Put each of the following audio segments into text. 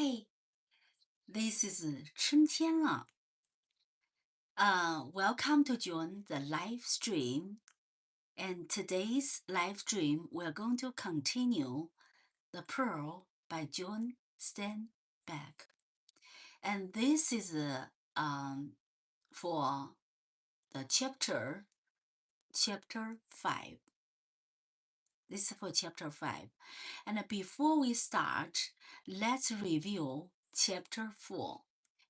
Hey, this is 春天了。Welcome to join the live stream. And today's live stream, we're going to continue The Pearl by John Steinbeck. And this is for the chapter 5. This is for chapter 5. And before we start, let's review chapter 4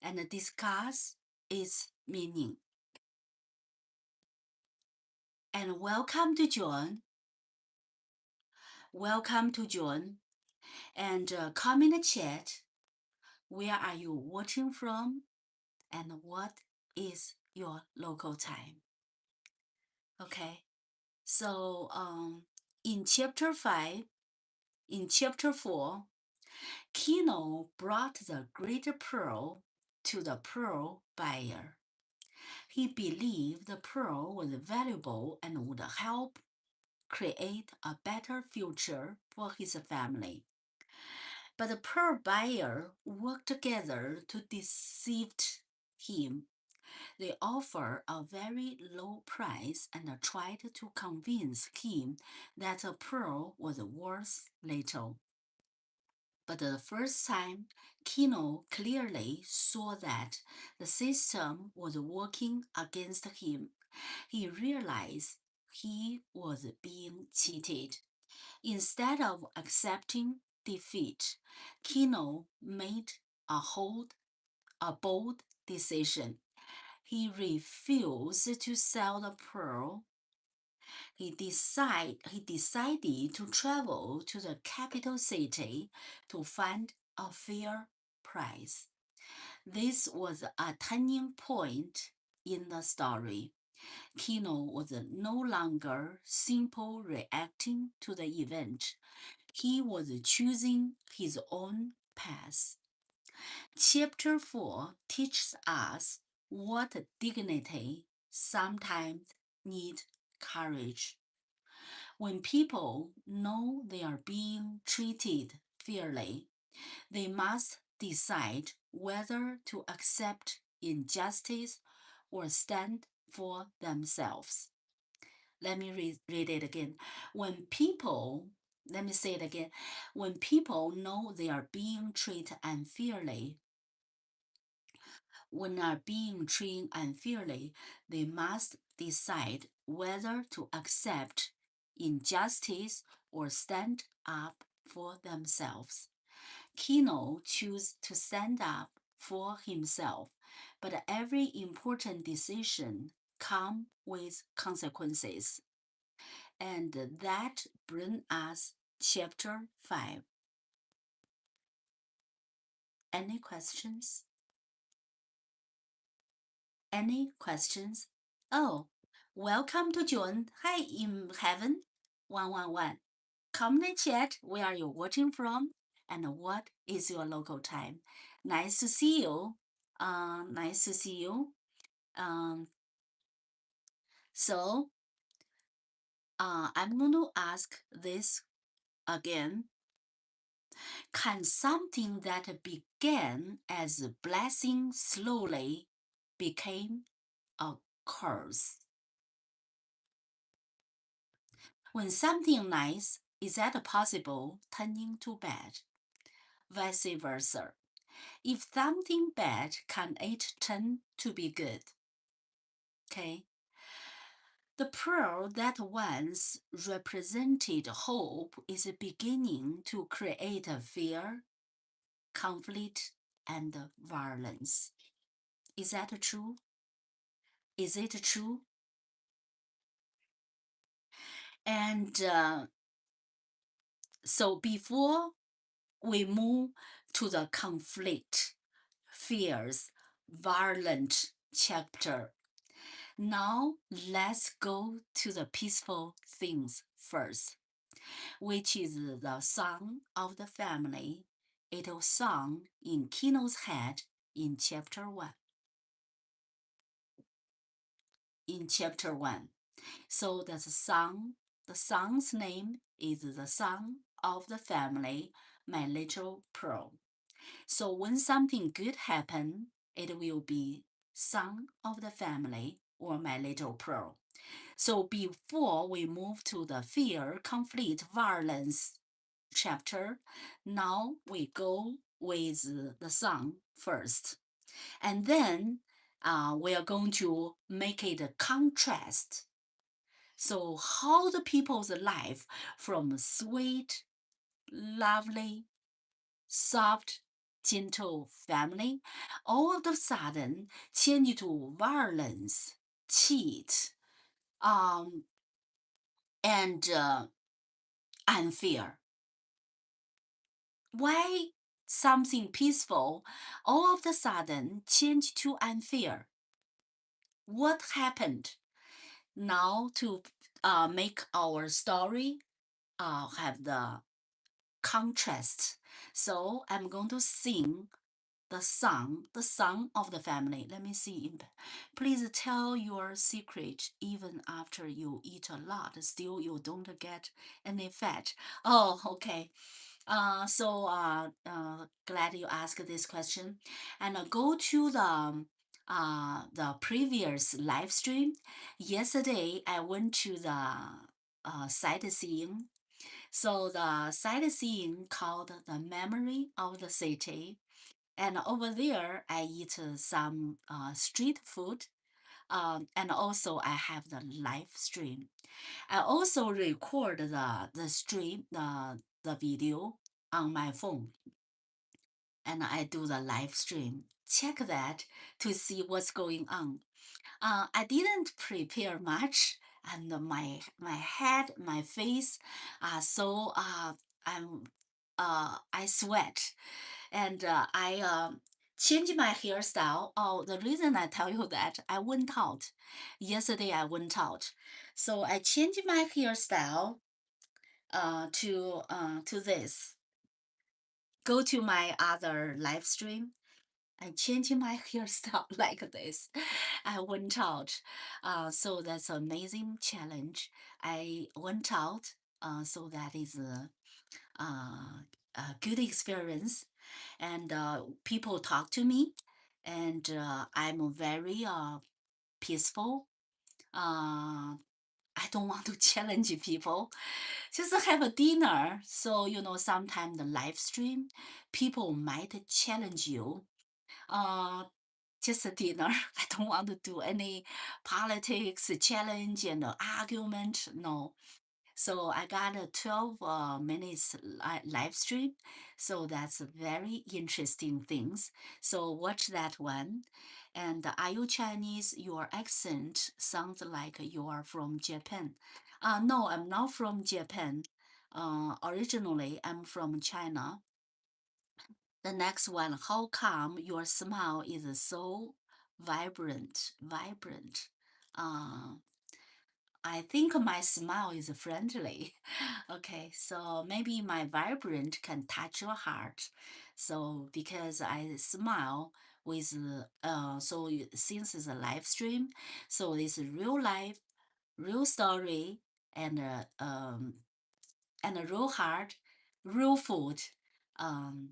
and discuss its meaning. And welcome to John. Welcome to John. And come in the chat. Where are you watching from? And what is your local time? Okay. So in chapter 5, in chapter 4, Kino brought the great pearl to the pearl buyer. He believed the pearl was valuable and would help create a better future for his family. But the pearl buyer worked together to deceive him. They offered a very low price and tried to convince him that the pearl was worth little. But the first time, Kino clearly saw that the system was working against him. He realized he was being cheated. Instead of accepting defeat, Kino made a bold decision. He refused to sell the pearl. He decided to travel to the capital city to find a fair price. This was a turning point in the story. Kino was no longer simply reacting to the event. He was choosing his own path. Chapter 4 teaches us what dignity sometimes needs courage. When people know they are being treated fairly, they must decide whether to accept injustice or stand for themselves. Let me read it again. Let me say it again. When people know they are being treated unfairly, they must decide whether to accept injustice or stand up for themselves. Kino chose to stand up for himself, but every important decision comes with consequences. And that brings us chapter 5. Any questions? Any questions? Oh, welcome to John. Hi in heaven. 111. Come in chat. Where are you watching from? And what is your local time? Nice to see you. Nice to see you. So I'm going to ask this again. Can something that began as a blessing slowly become a curse? When something nice, is that possible turning to bad? Vice versa. If something bad, can it turn to be good? Okay. The pearl that once represented hope is beginning to create a fear, conflict, and violence. Is that true? Is it true? And so before we move to the conflict, fears, violent chapter, now let's go to the peaceful things first, which is the song of the family. It was sung in Kino's head in chapter 1. In chapter 1. So the song's name is The Song of the Family, My Little Pearl. So when something good happens, it will be song of the family or my little pearl. So before we move to the fear, conflict, violence chapter, now we go with the song first. And then we are going to make it a contrast. So how the people's life from sweet, lovely, soft, gentle family, all of a sudden change to violence, cheat, and unfair. Why something peaceful all of a sudden change to unfair? What happened? Now to make our story have the contrast. So I'm going to sing the song of the family. Let me see. Please tell your secret even after you eat a lot. Still, you don't get any fat. Oh, okay. Glad you asked this question. And go to the previous live stream. Yesterday, I went to the sightseeing. So the sightseeing called the memory of the city. And over there, I eat some street food. And also I have the live stream. I also record the stream, the video on my phone, and I do the live stream. Check that to see what's going on. I didn't prepare much, and my head, my face, so I sweat, and I changed my hairstyle. Oh, the reason I tell you that I went out yesterday. I went out, so I changed my hairstyle to this. Go to my other live stream. I changed my hairstyle like this. I went out. So that's an amazing challenge. I went out. So that is a good experience. And people talk to me. And I'm very peaceful. I don't want to challenge people. Just have a dinner. So, sometimes the live stream, people might challenge you. Uh, just a dinner. I don't want to do any politics challenge and argument. No. So I got a 12 minutes live stream. So that's very interesting things. So watch that one. And are you Chinese? Your accent sounds like you are from Japan. No, I'm not from Japan. Originally, I'm from China. The next one, how come your smile is so vibrant? Vibrant. Uh, I think my smile is friendly. Okay, so maybe my vibrant can touch your heart. So because I smile with, since it's a live stream, so it's real life, real story, and a real heart, real food. Um,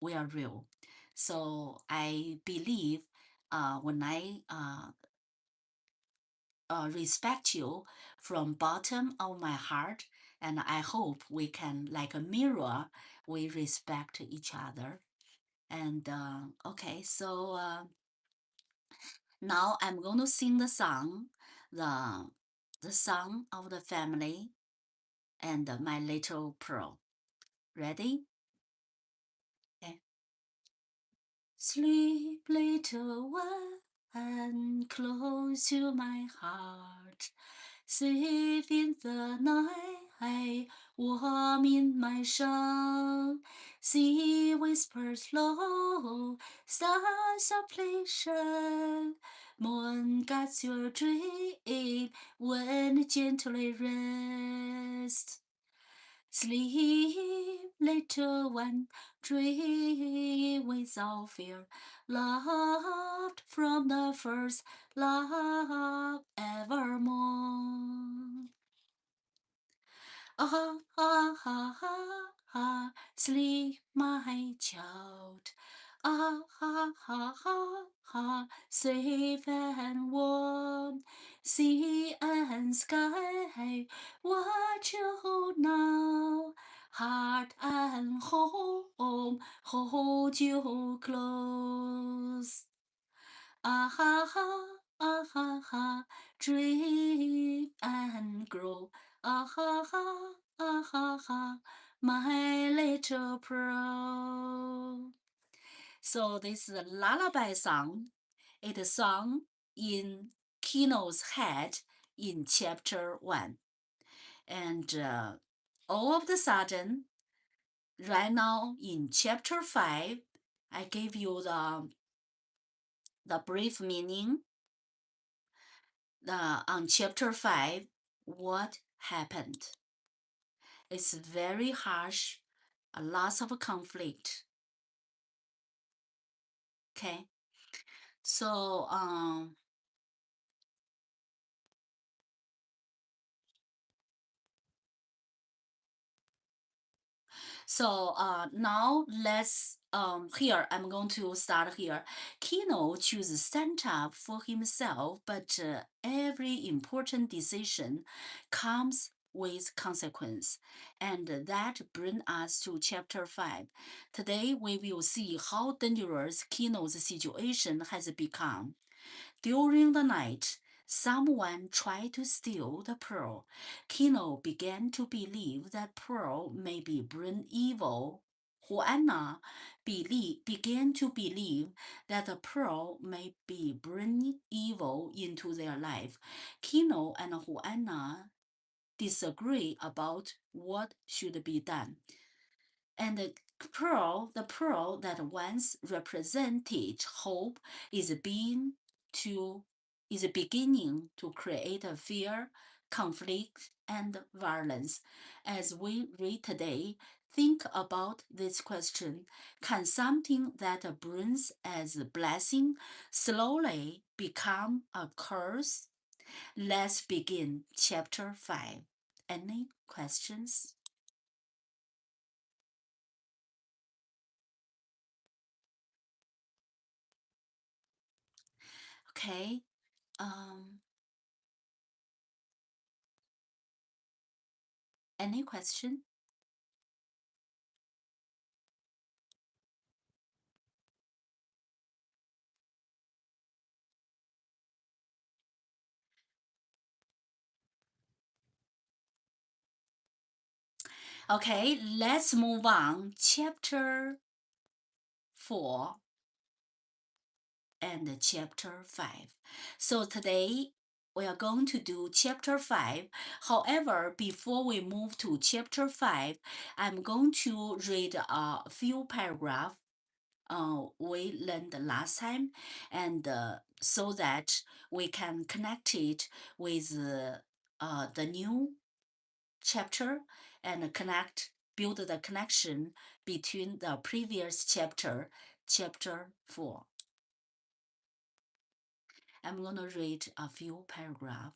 we are real. So I believe when I respect you from bottom of my heart, and I hope we can, like a mirror, we respect each other. And okay, so now I'm going to sing the song, the the song of the family and my little pearl. Ready? Okay. Sleep, little one, and close to my heart. Safe in the night, warm in my shawl. Sea whispers low, stars softly shine. Moon guides your dream when gently rest. Sleep, little one, dream without fear. Loved from the first, love evermore. Ah, ah, ah, ah, ah. sleep, my child. Ah ha ha ha ha, safe and warm. Sea and sky, what you hold now? Heart and home, hold you close. Ah ha ha, ah ha ha, dream and grow. Ah ha ha, ah ha ha, my little pearl. So this is a lullaby song. It is sung in Kino's head in chapter 1. And all of the sudden, right now in chapter 5, I gave you the brief meaning. On chapter 5, what happened? It's very harsh, a lot of conflict. Okay, so now let's here I'm going to start here. Kino chooses stand up for himself, but every important decision comes with consequence, and that brings us to chapter 5. Today we will see how dangerous Kino's situation has become. During the night, someone tried to steal the pearl. Kino began to believe that pearl may be bring evil. Juana began to believe that the pearl may be bring evil into their life. Kino and Juana disagree about what should be done. And the pearl that once represented hope is beginning to create a fear, conflict, and violence. As we read today, think about this question. Can something that brings as a blessing slowly become a curse? Let's begin chapter 5. Any questions? Okay. Um, any question? Okay, let's move on. Chapter 4 and chapter 5. So today we are going to do chapter 5. However, before we move to chapter 5, I'm going to read a few paragraphs we learned last time, and so that we can connect it with the new chapter and build the connection between the previous chapter, chapter 4. I'm going to read a few paragraphs.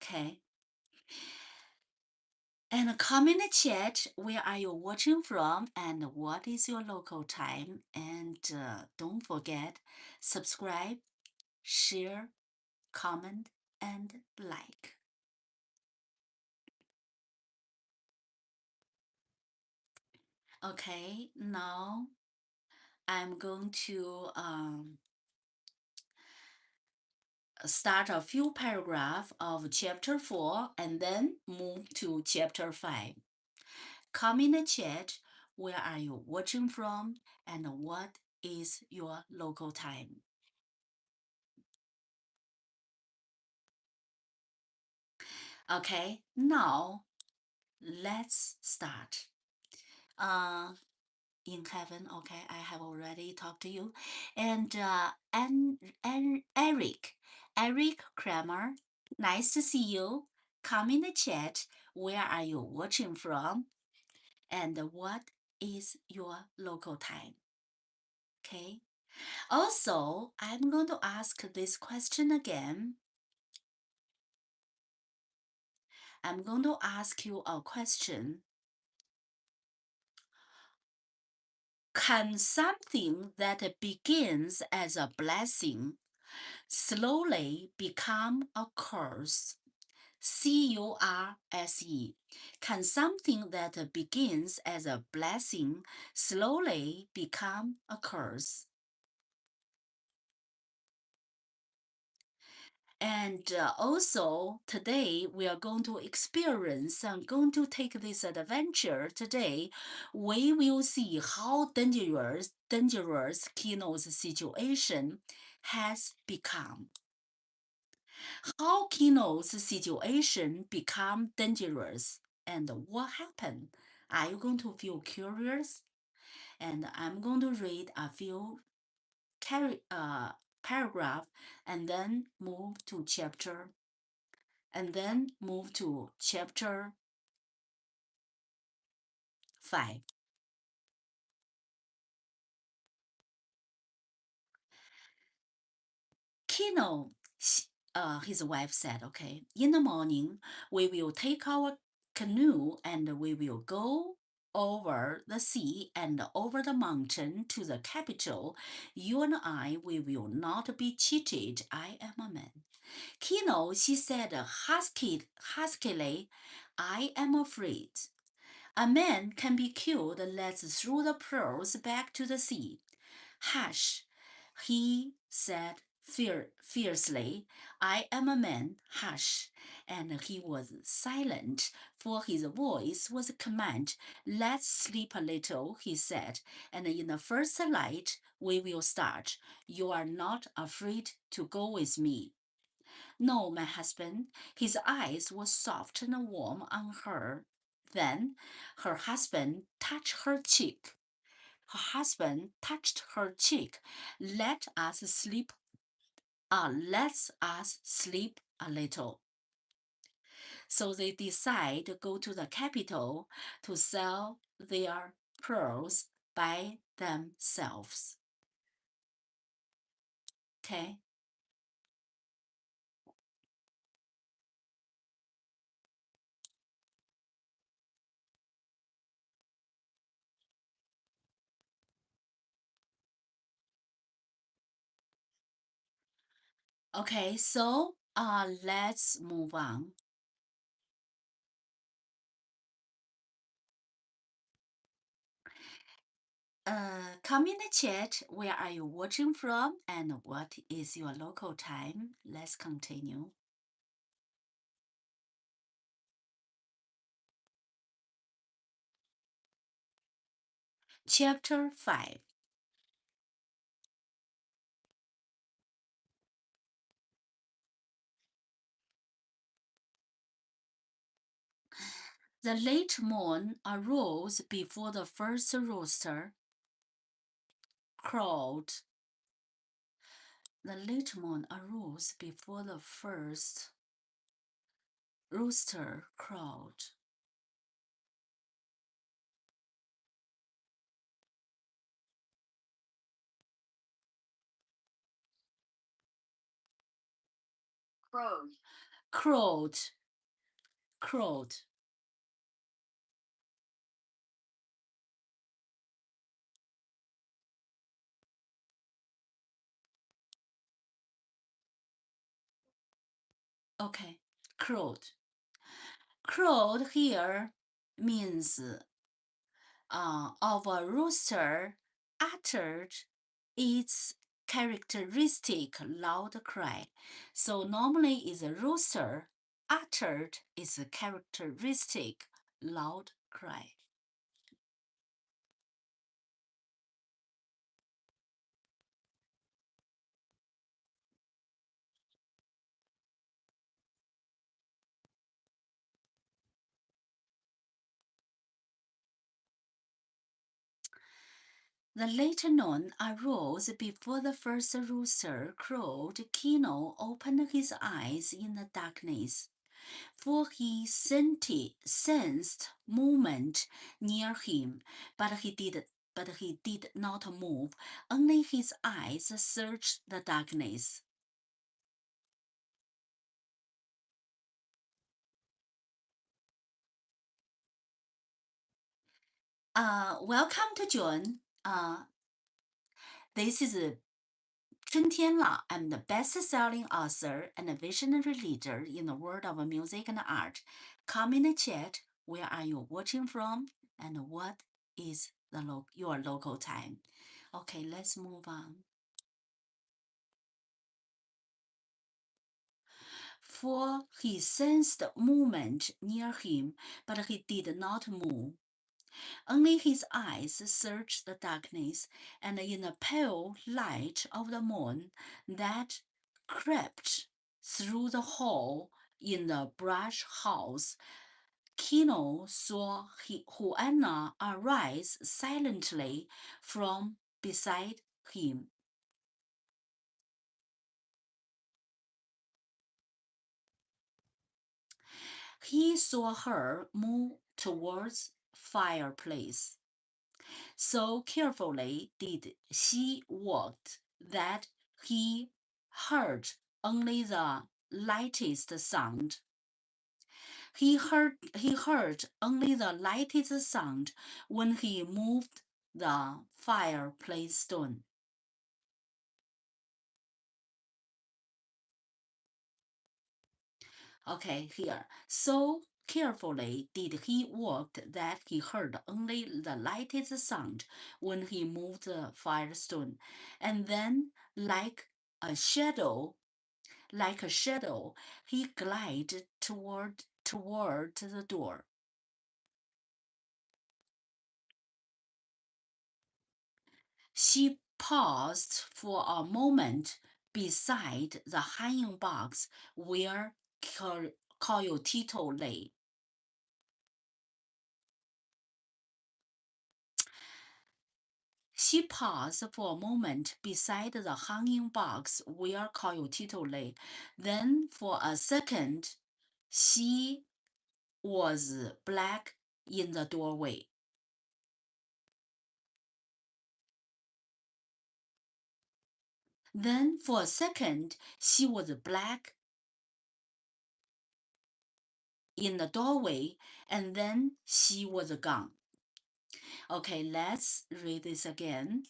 Okay. And comment in the chat, where are you watching from and what is your local time? And don't forget, subscribe, share, comment, and like. Okay, now I'm going to start a few paragraphs of chapter 4 and then move to chapter 5. Come in the chat, where are you watching from and what is your local time? Okay, now let's start. In heaven, okay, I have already talked to you. And Eric Kramer, nice to see you. Come in the chat. Where are you watching from? And what is your local time? Okay. Also, I'm going to ask this question again. I'm going to ask you a question. Can something that begins as a blessing slowly become a curse? C-U-R-S-E. Can something that begins as a blessing slowly become a curse? And also today we are going to experience and going to take this adventure today. We will see how dangerous Kino's situation has become. How Kino's situation become dangerous and what happened? Are you going to feel curious? And I'm going to read a few paragraph and then move to chapter 5. Kino, his wife said, okay, in the morning, we will take our canoe and we will go over the sea and over the mountain to the capital. You and I, we will not be cheated. I am a man. Kino, she said huskily, I am afraid. A man can be killed. Let's throw the pearls back to the sea. Hush, he said fiercely. I am a man, hush. And he was silent, for his voice was a command. Let's sleep a little, he said, and in the first light we will start. You are not afraid to go with me. No, my husband. His eyes were soft and warm on her. Then her husband touched her cheek. Let us sleep. Let us sleep a little. So they decide to go to the capital to sell their pearls by themselves. Okay. Okay, so let's move on. Come in the chat. Where are you watching from and what is your local time? Let's continue. Chapter 5. The late morn arose before the first rooster crowed. The late morn arose before the first rooster crowed. Crowed. Crowed. Crowed. Okay. Crowed. Crowed here means of a rooster uttered its characteristic loud cry. So normally is a rooster uttered its characteristic loud cry. The late noon arose before the first rooster crowed. Kino opened his eyes in the darkness, for he sensed movement near him, but he did not move. Only his eyes searched the darkness. Welcome to John. This is 春天了. I'm the best-selling author and a visionary leader in the world of music and art. Come in and chat. Where are you watching from? And what is your local time? Okay, let's move on. For he sensed movement near him, but he did not move. Only his eyes searched the darkness, and in the pale light of the moon that crept through the hole in the brush house, Kino saw Juana arise silently from beside him. He saw her move towards fireplace. So carefully did he walk that he heard only the lightest sound. He heard only the lightest sound when he moved the fireplace stone. Okay, here. So carefully did he walk that he heard only the lightest sound when he moved the firestone, and then like a shadow, he glided toward the door. She paused for a moment beside the hanging box where Coyotito lay. She paused for a moment beside the hanging box where Coyotito lay. Then, for a second, she was black in the doorway. Then, for a second, she was black in the doorway, and then she was gone. Okay, let's read this again.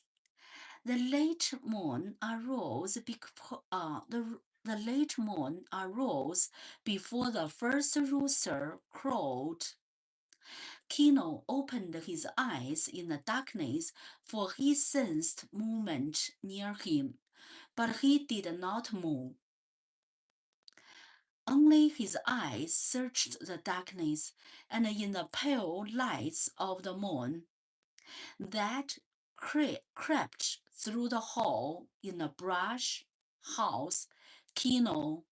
The late moon arose the late moon arose before the first rooster crowed. Kino opened his eyes in the darkness, for he sensed movement near him, but he did not move. Only his eyes searched the darkness, and in the pale lights of the moon that crept through the hole in the brush house, Kino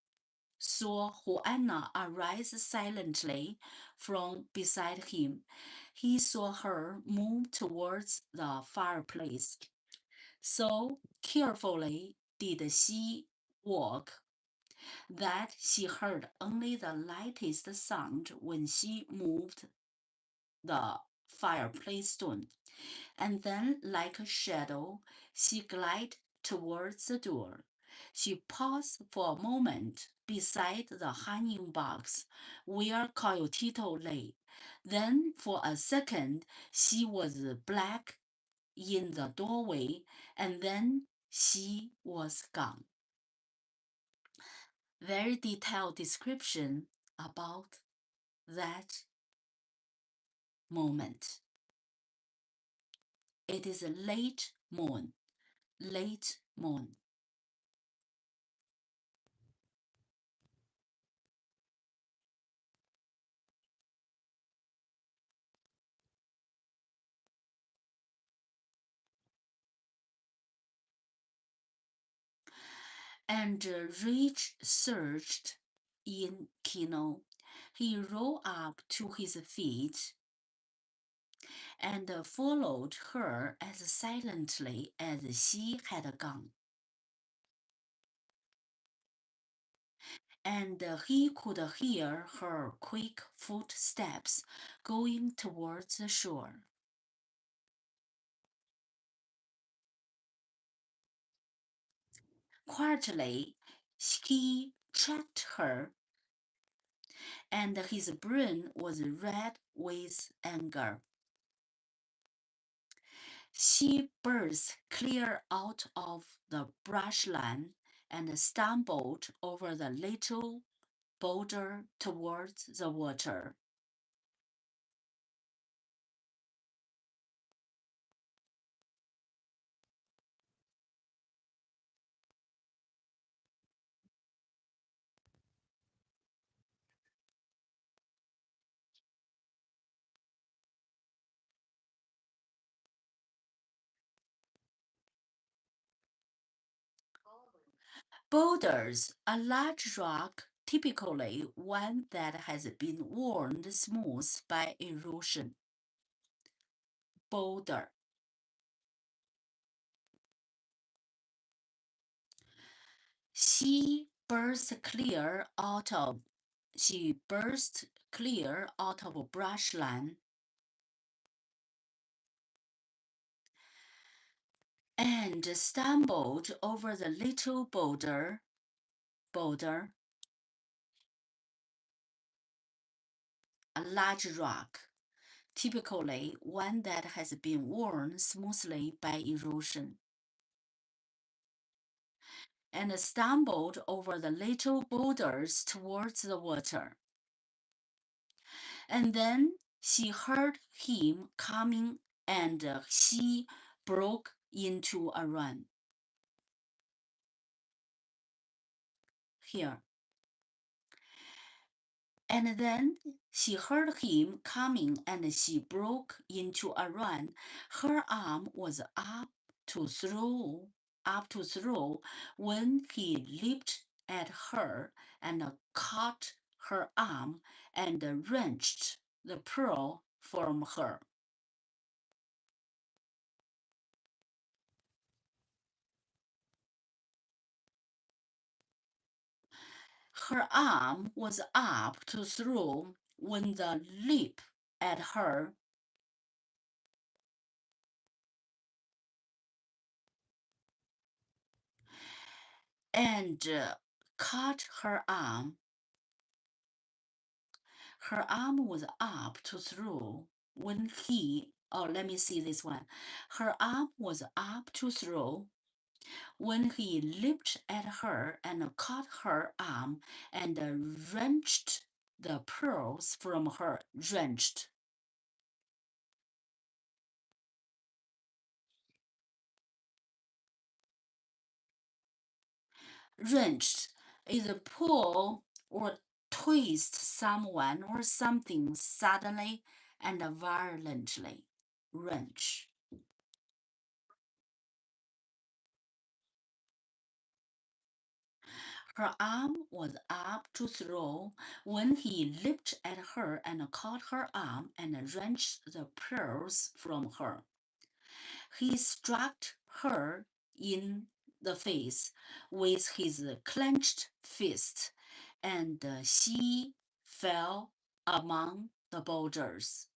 saw Juana arise silently from beside him. He saw her move towards the fireplace. So carefully did she walk that she heard only the lightest sound when she moved the fireplace stone, and then, like a shadow, she glided towards the door. She paused for a moment beside the hanging box where Coyotito lay. Then, for a second, she was black in the doorway, and then she was gone. Very detailed description about that moment. It is a late moon. And rage surged in Kino. He rolled up to his feet and followed her as silently as she had gone. And he could hear her quick footsteps going towards the shore. Quietly, he tracked her, and his brain was red with anger. She burst clear out of the brushland and stumbled over the little boulder towards the water. Boulders, a large rock, typically one that has been worn smooth by erosion. Boulder. She burst clear out of brushland and stumbled over the little boulder, a large rock, typically one that has been worn smoothly by erosion, and stumbled over the little boulders towards the water. And then she heard him coming, and she broke into a run. Here. And then she heard him coming, and she broke into a run. Her arm was up to throw when he leaped at her and caught her arm and wrenched the pearl from her. Her arm was up to throw when the leap at her and caught her arm. Her arm was up to throw when he, oh, let me see this one. Her arm was up to throw when he leaped at her and caught her arm and wrenched the pearls from her. Wrenched. Wrenched is a pull or twist someone or something suddenly and violently. Wrench. Her arm was up to throw when he leaped at her and caught her arm and wrenched the pearls from her. He struck her in the face with his clenched fist, and she fell among the boulders.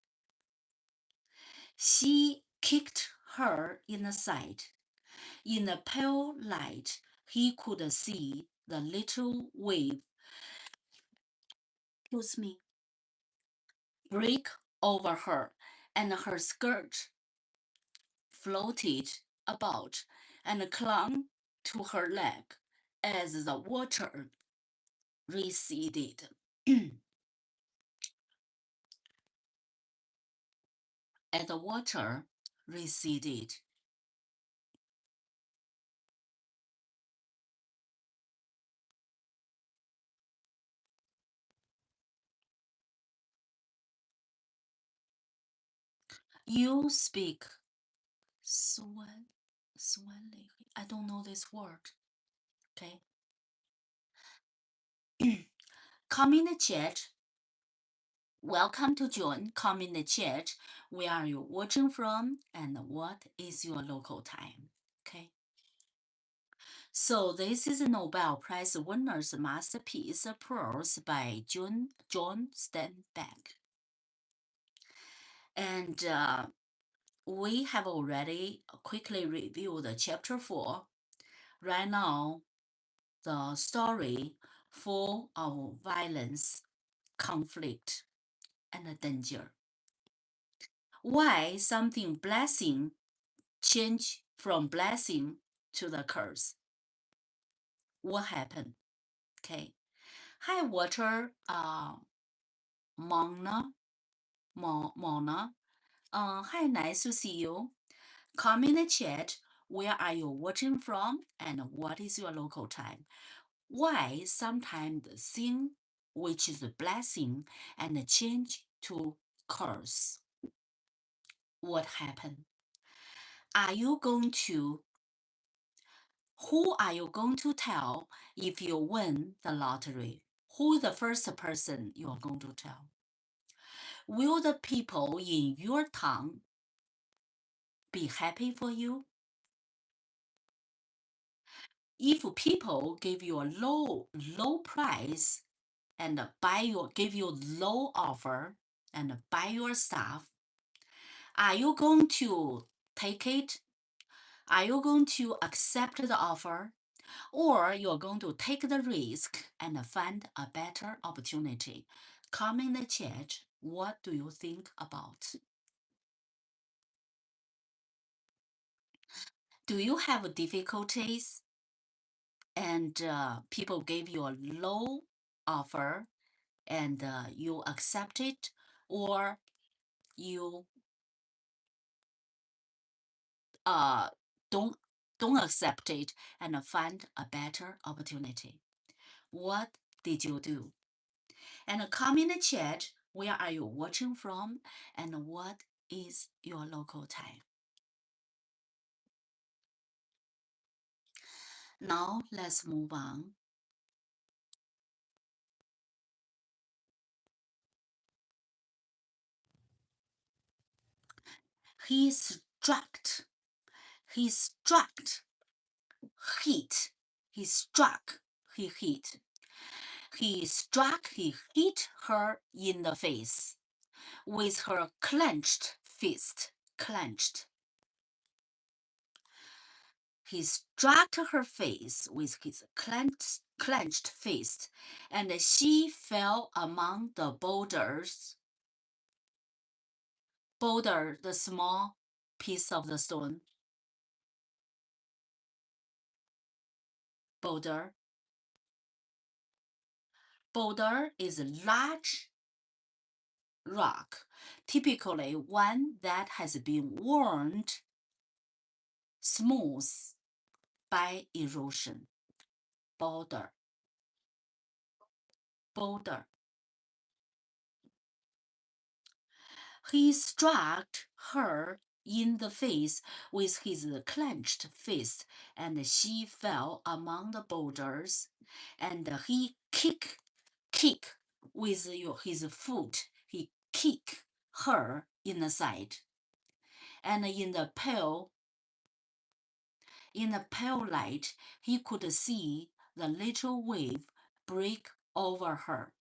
She kicked her in the side. In the pale light, he could see the little wave, break over her, and her skirt floated about and clung to her leg as the water receded. As the water receded. You speak Swahili. I don't know this word. Okay. Come in the chat. Welcome to join. Come in the chat. Where are you watching from and what is your local time? Okay. So this is a Nobel Prize winner's masterpiece, Prose by John Steinbeck. And we have already quickly reviewed chapter 4. Right now, the story full of violence, conflict, and danger. Why something blessing change from blessing to the curse. What happened? Okay. Hi, Water. Mona. Hi, nice to see you. Come in the chat. Where are you watching from, and what is your local time? Why sometimes the thing which is a blessing and change to curse? What happened? Are you going to? Who are you going to tell if you win the lottery? Who is the first person you are going to tell? Will the people in your town be happy for you? If people give you a low price and give you low offer and buy your stuff, are you going to take it? Are you going to accept the offer? Or you're going to take the risk and find a better opportunity? Comment in the chat. What do you think about? Do you have difficulties and people gave you a low offer and you accept it, or you uh, don't accept it and find a better opportunity? What did you do? And comment in the chat, where are you watching from and what is your local time? Now let's move on. He struck, he struck, hit, he struck, he hit. He struck, he hit her in the face with her clenched fist. Clenched. He struck her face with his clenched fist, and she fell among the boulders. Boulder, the small piece of the stone. Boulder. Boulder is a large rock, typically one that has been worn smooth by erosion. Boulder. Boulder. He struck her in the face with his clenched fist, and she fell among the boulders, and he kicked with his foot. He kicked her in the side, and in the pale light, he could see the little wave break over her.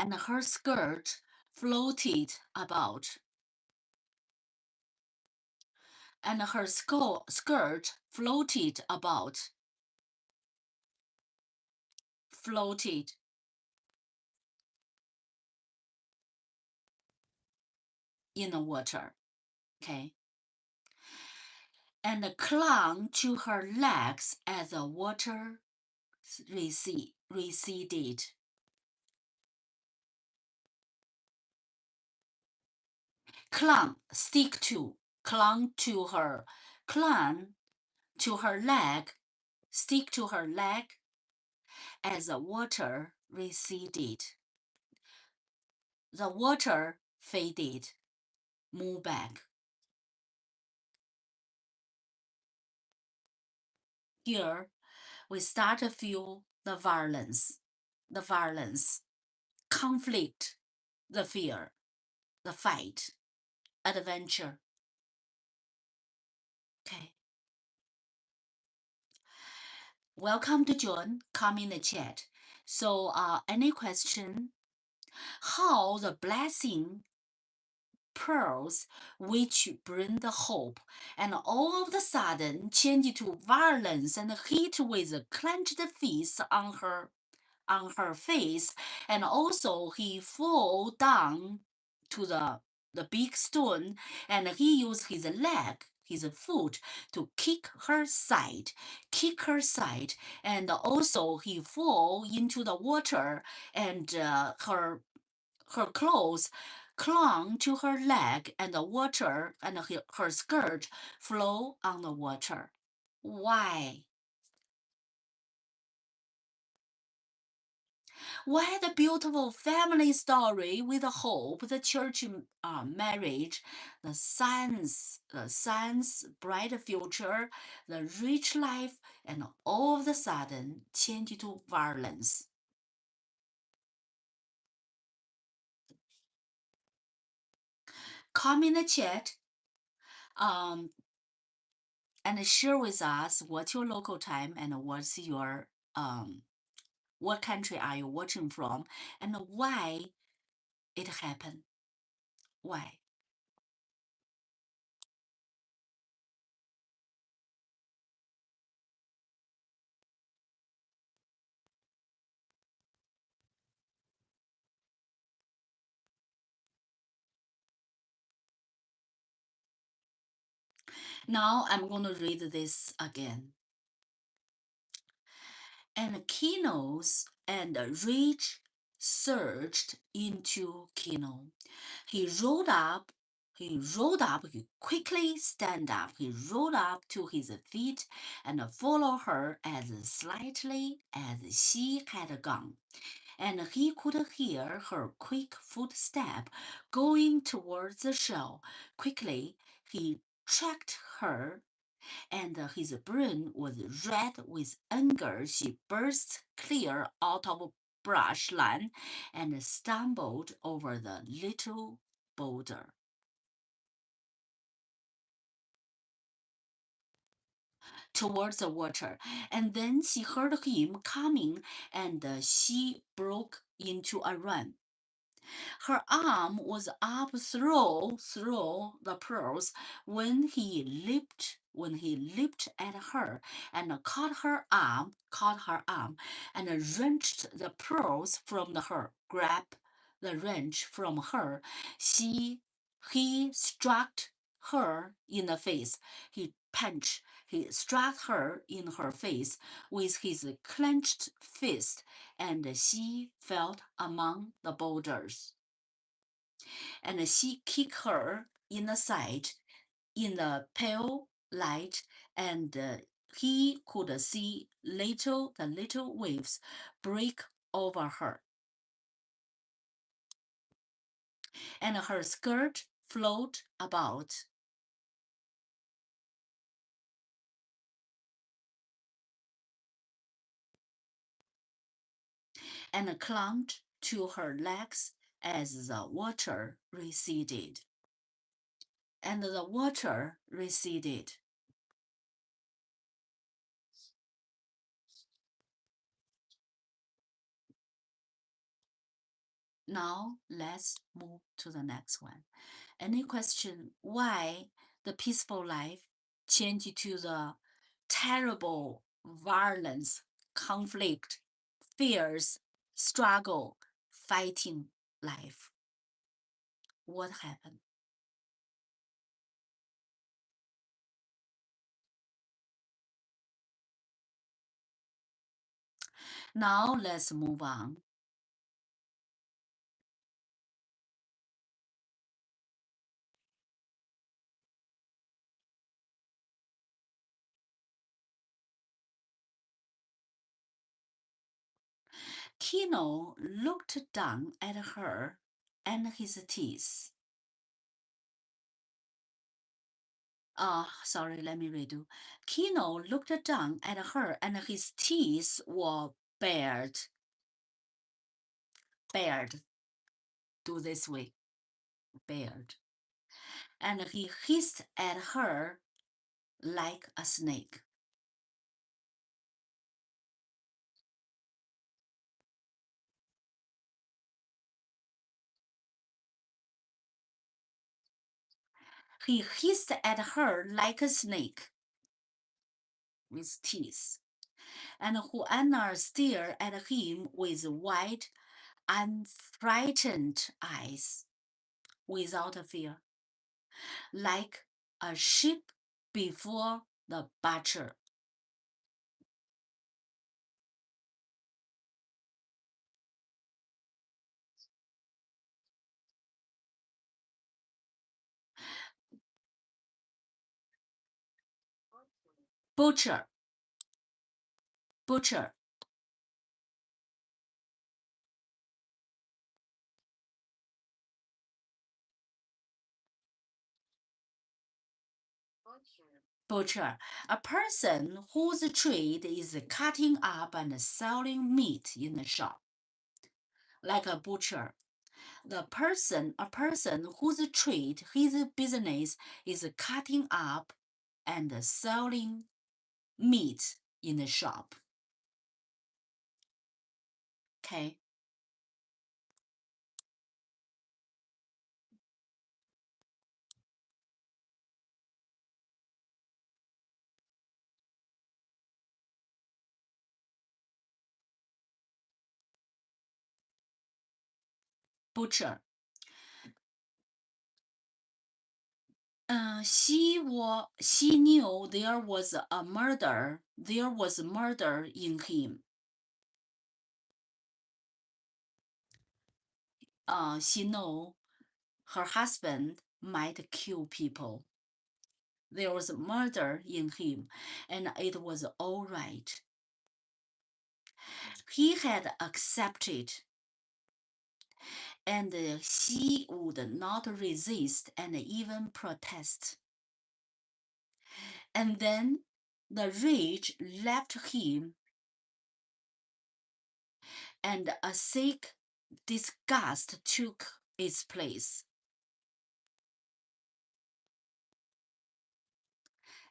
And her skirt floated about. And her skirt floated about. Floated. In the water. Okay. And clung to her legs as the water receded. Clung, clung to her leg, stick to her leg as the water receded. The water faded, moved back. Here, we start to feel the violence, conflict, the fear, the fight, adventure. Okay. Welcome to John. Come in the chat. So, any question? How the blessing pearls, which bring the hope, and all of the sudden change to violence and hit with a clenched fist on her on her face, and also he fall down to the big stone, and he used his leg, his foot, to kick her side, and also he fall into the water, and her clothes clung to her leg, and the water and her skirt flow on the water. Why? Why the beautiful family story with the hope, the church marriage, the son's bright future, the rich life, and all of the sudden change to violence? Come in the chat um, and share with us what's your local time and what's your what country are you watching from and why it happened. Why? Now I'm going to read this again. And Kino's and Rich surged into Kino. He rolled up, he quickly stand up, he rolled up to his feet and followed her as slightly as she had gone. And he could hear her quick footstep going towards the shell. Quickly, he tracked her, and his brain was red with anger. She burst clear out of brushland and stumbled over the little boulder towards the water. And then she heard him coming, and she broke into a run. Her arm was up through the pearls when he leaped at her and caught her arm, and wrenched the pearls from her. Grabbed the wrench from her. He struck her in the face. He struck her in her face with his clenched fist, and she fell among the boulders. And she kicked her in the side in the pale light, and he could see the little waves break over her, and her skirt float about. And clung to her legs as the water receded. And the water receded. Now let's move to the next one. Any question why the peaceful life changed to the terrible violence, conflict, fears, struggle, fighting life? What happened? Now let's move on. Kino looked down at her and his teeth. Sorry, let me redo. Kino looked down at her and his teeth were bared. Bared. Do this way. Bared. And he hissed at her like a snake. He hissed at her like a snake with teeth. And Juana stared at him with wide, unfrightened eyes, without fear, like a sheep before the butcher. Butcher, butcher. Butcher, a person whose trade is cutting up and selling meat in the shop. Like a butcher, a person whose trade, his business is cutting up and selling meat in the shop. Okay. Butcher. He knew there was a murder. There was murder in him. She knew her husband might kill people. There was murder in him, and it was all right. He had accepted, and he would not resist and even protest. And then the rage left him, and a sick disgust took its place.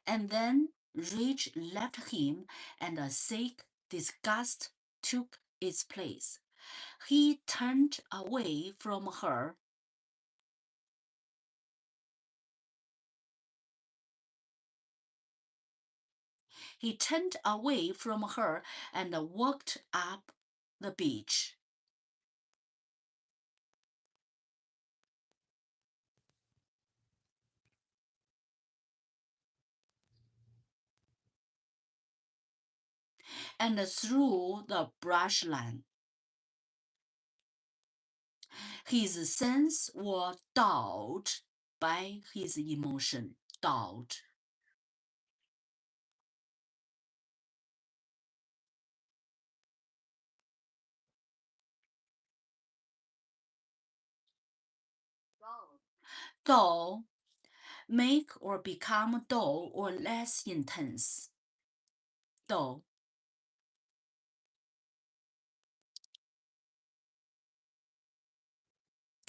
And then rage left him, and a sick disgust took its place. He turned away from her. He turned away from her and walked up the beach. And through the brushland. His senses were dulled by his emotion. Dulled. Dull, make or become dull or less intense. Dull.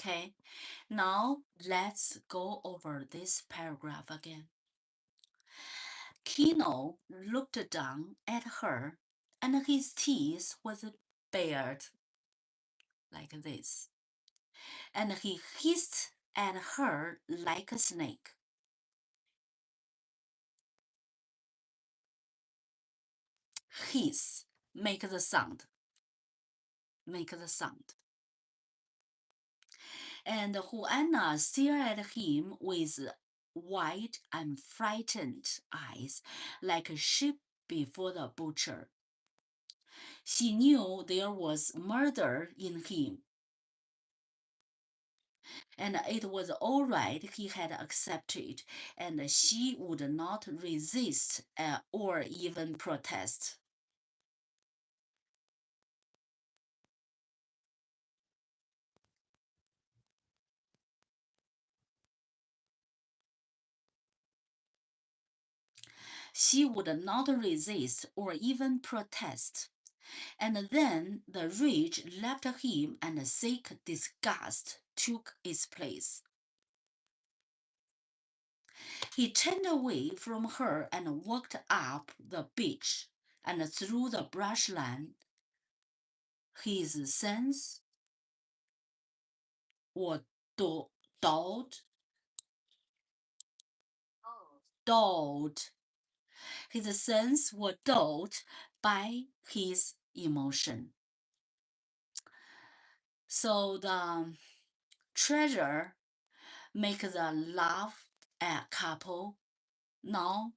Okay, now let's go over this paragraph again. Kino looked down at her, and his teeth was bared like this, and he hissed at her like a snake. Hiss, make the sound. Make the sound. And Juana stared at him with wide and frightened eyes, like a sheep before the butcher. She knew there was murder in him, and it was all right. He had accepted, and she would not resist or even protest. She would not resist or even protest. And then the rage left him, and sick disgust took its place. He turned away from her and walked up the beach and through the brushland. His senses were dulled. Dulled. His senses were dulled by his emotion. So the treasure make the love a couple. Now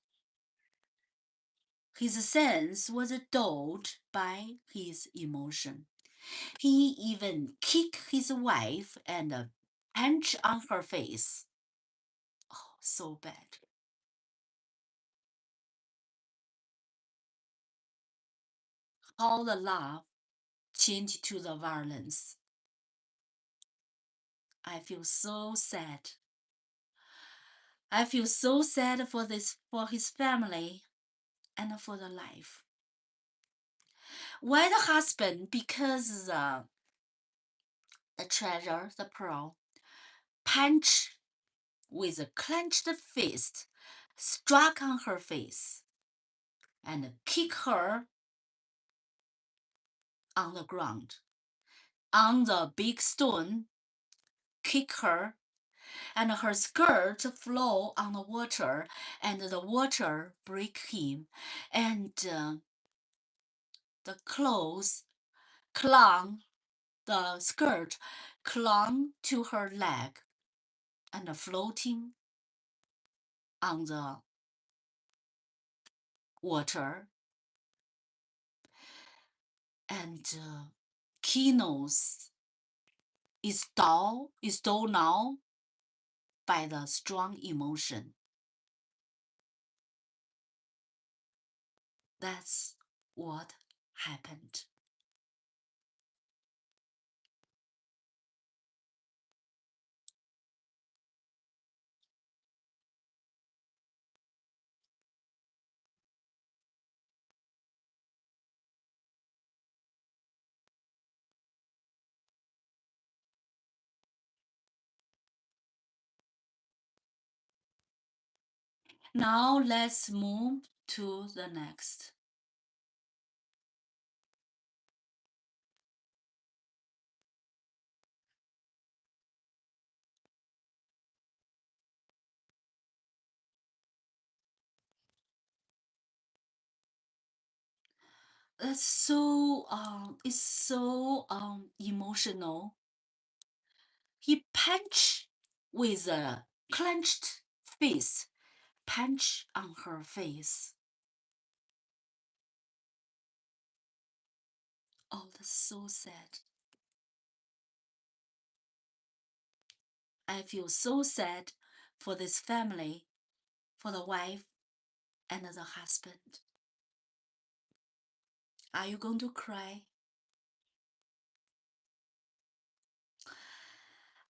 his sense was dulled by his emotion. He even kicked his wife and punched on her face. Oh, so bad. How the love changed to the violence. I feel so sad. I feel so sad for his family and for the life. Why the husband? Because the treasure, the pearl, punch with a clenched fist, struck on her face, and kick her on the ground. On the big stone, kick her, and her skirt flow on the water, and the water break him, and the clothes clung, the skirt clung to her leg, and floating on the water, and Kino's is dull now by the strong emotion. That's what happened. Now let's move to the next. It's so emotional. He punched with a clenched fist, punch on her face. Oh, that's so sad. I feel so sad for this family, for the wife and the husband. Are you going to cry?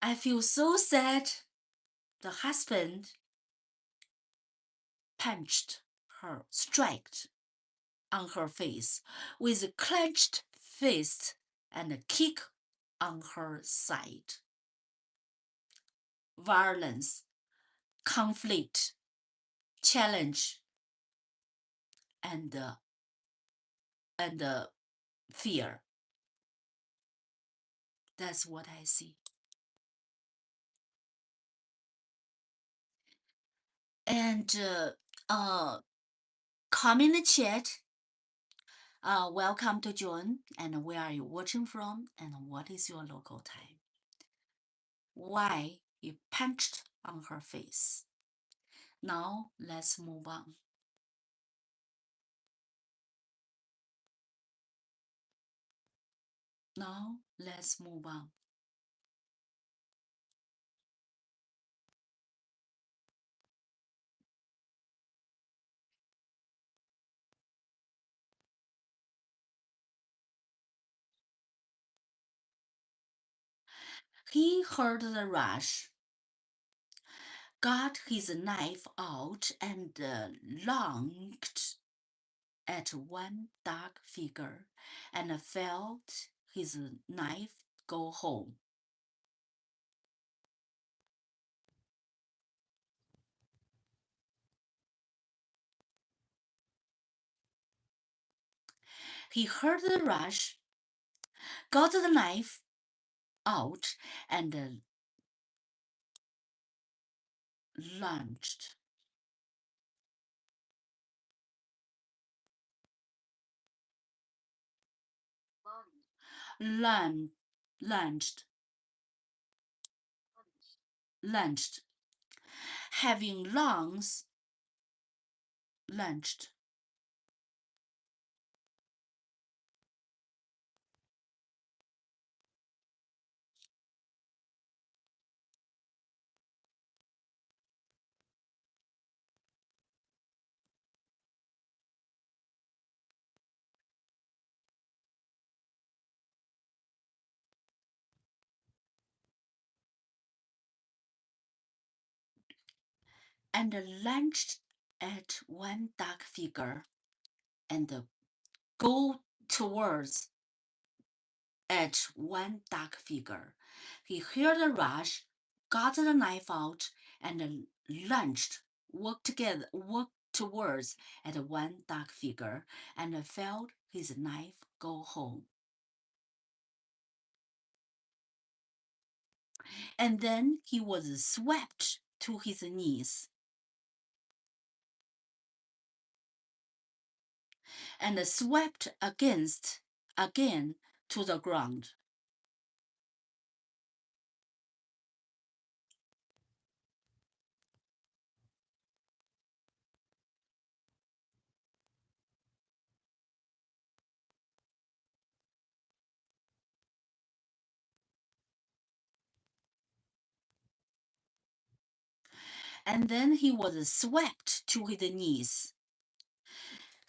I feel so sad. The husband punched her, struck on her face with a clenched fist and a kick on her side. Violence, conflict, challenge, and fear. That's what I see. And come in the chat. Welcome to John. And where are you watching from? And what is your local time? Why he punched on her face? Now let's move on. Now let's move on. He heard the rush, got his knife out, and lunged at one dark figure, and felt his knife go home. He heard the rush, got the knife out, and lunged. lunged, having lungs, lunged. And lunged at one dark figure and go towards at one dark figure. He heard a rush, got the knife out, and lunged, walked towards at one dark figure, and felt his knife go home. And then he was swept to his knees. And swept again to the ground. And then he was swept to his knees.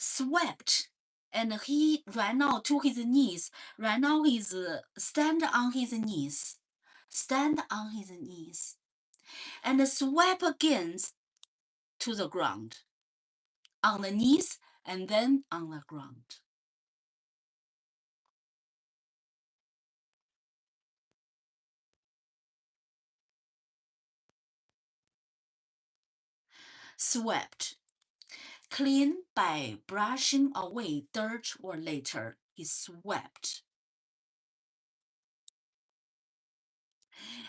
Swept, and he ran out to his knees. Ran out his stand on his knees, and swept again to the ground, on the knees and then on the ground. Swept, clean by brushing away dirt or litter. He swept.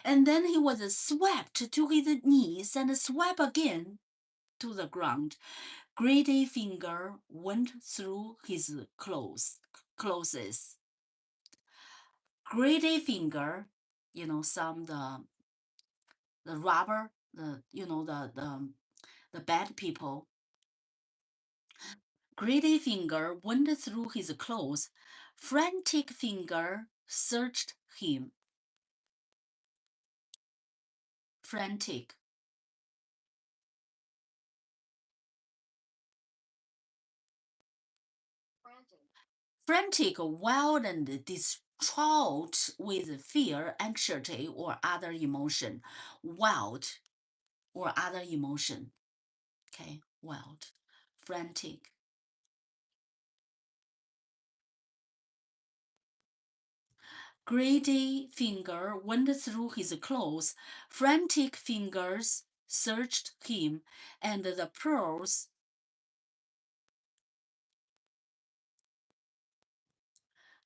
And then he was swept to his knees and swept again to the ground. Greedy finger went through his clothes. Greedy finger, some the robber, the bad people. Greedy finger went through his clothes. Frantic finger searched him. Frantic. Frantic, wild, and distraught with fear, anxiety, or other emotion. Wild or other emotion. Okay, wild, frantic. Greedy finger went through his clothes. Frantic fingers searched him, and the pearls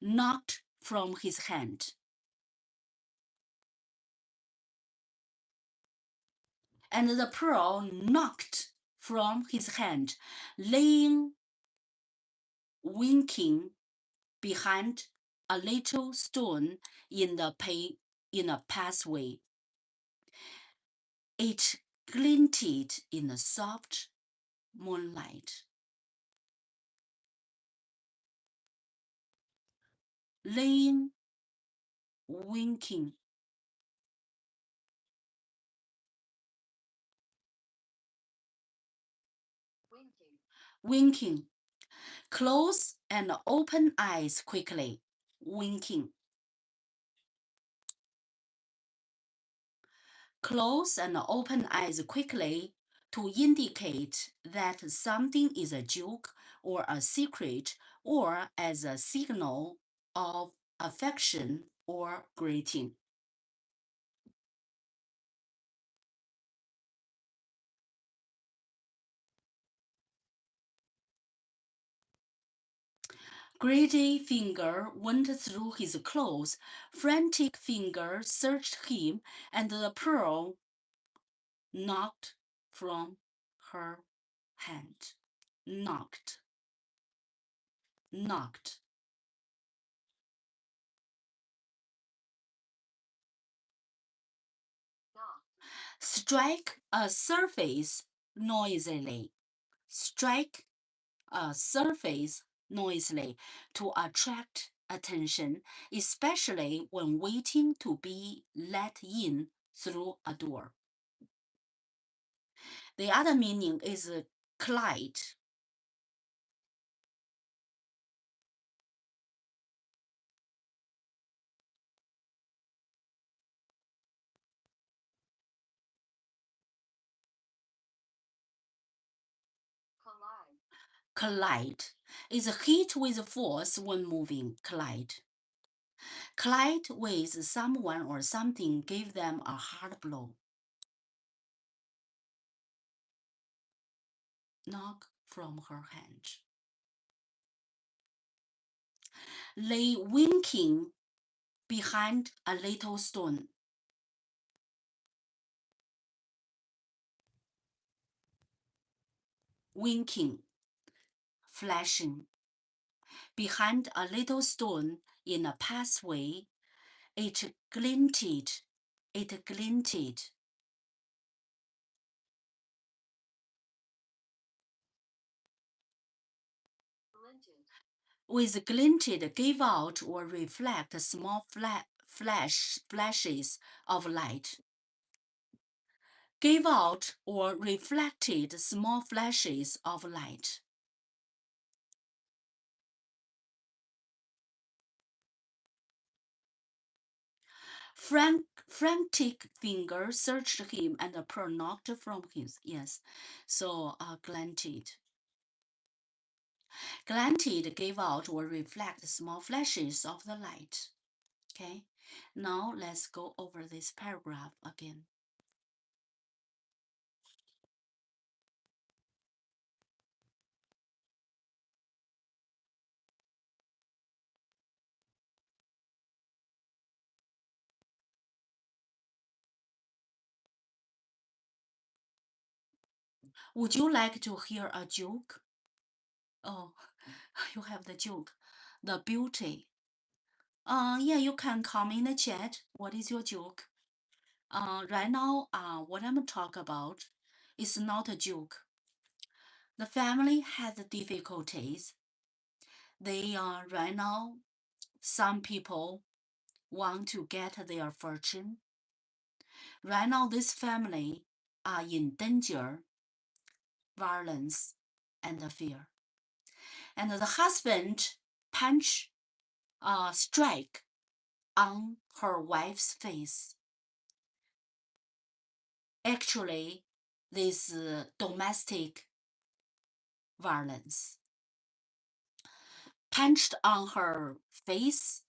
knocked from his hand. And the pearl knocked from his hand, laying winking behind a little stone in a pathway. It glinted in the soft moonlight. Laying winking. Winking. Close and open eyes quickly. Winking. Close and open eyes quickly to indicate that something is a joke or a secret or as a signal of affection or greeting. Greedy finger went through his clothes. Frantic finger searched him, and the pearl knocked from her hand. Knocked. Strike a surface noisily. Strike a surface noisily to attract attention, especially when waiting to be let in through a door. The other meaning is collide. Collide is hit with force when moving. Collide. Collide with someone or something, give them a hard blow. Knock from her hand. Lay winking behind a little stone. Winking, flashing. Behind a little stone in a pathway, it glinted. It glinted. With glinted, give out or reflect small flashes of light. Give out or reflected small flashes of light. Frantic finger searched him and the pearl knocked from his. Yes, so glinted. Glinted, gave out or reflect small flashes of the light. Okay, now let's go over this paragraph again. Would you like to hear a joke? Oh, you have the joke. The beauty. Yeah, you can comment in the chat. What is your joke? Right now, what I'm talking about is not a joke. The family has difficulties. They are right now, some people want to get their fortune. Right now, this family are in danger, violence, and fear. And the husband strike on her wife's face. Actually, this domestic violence. Punched on her face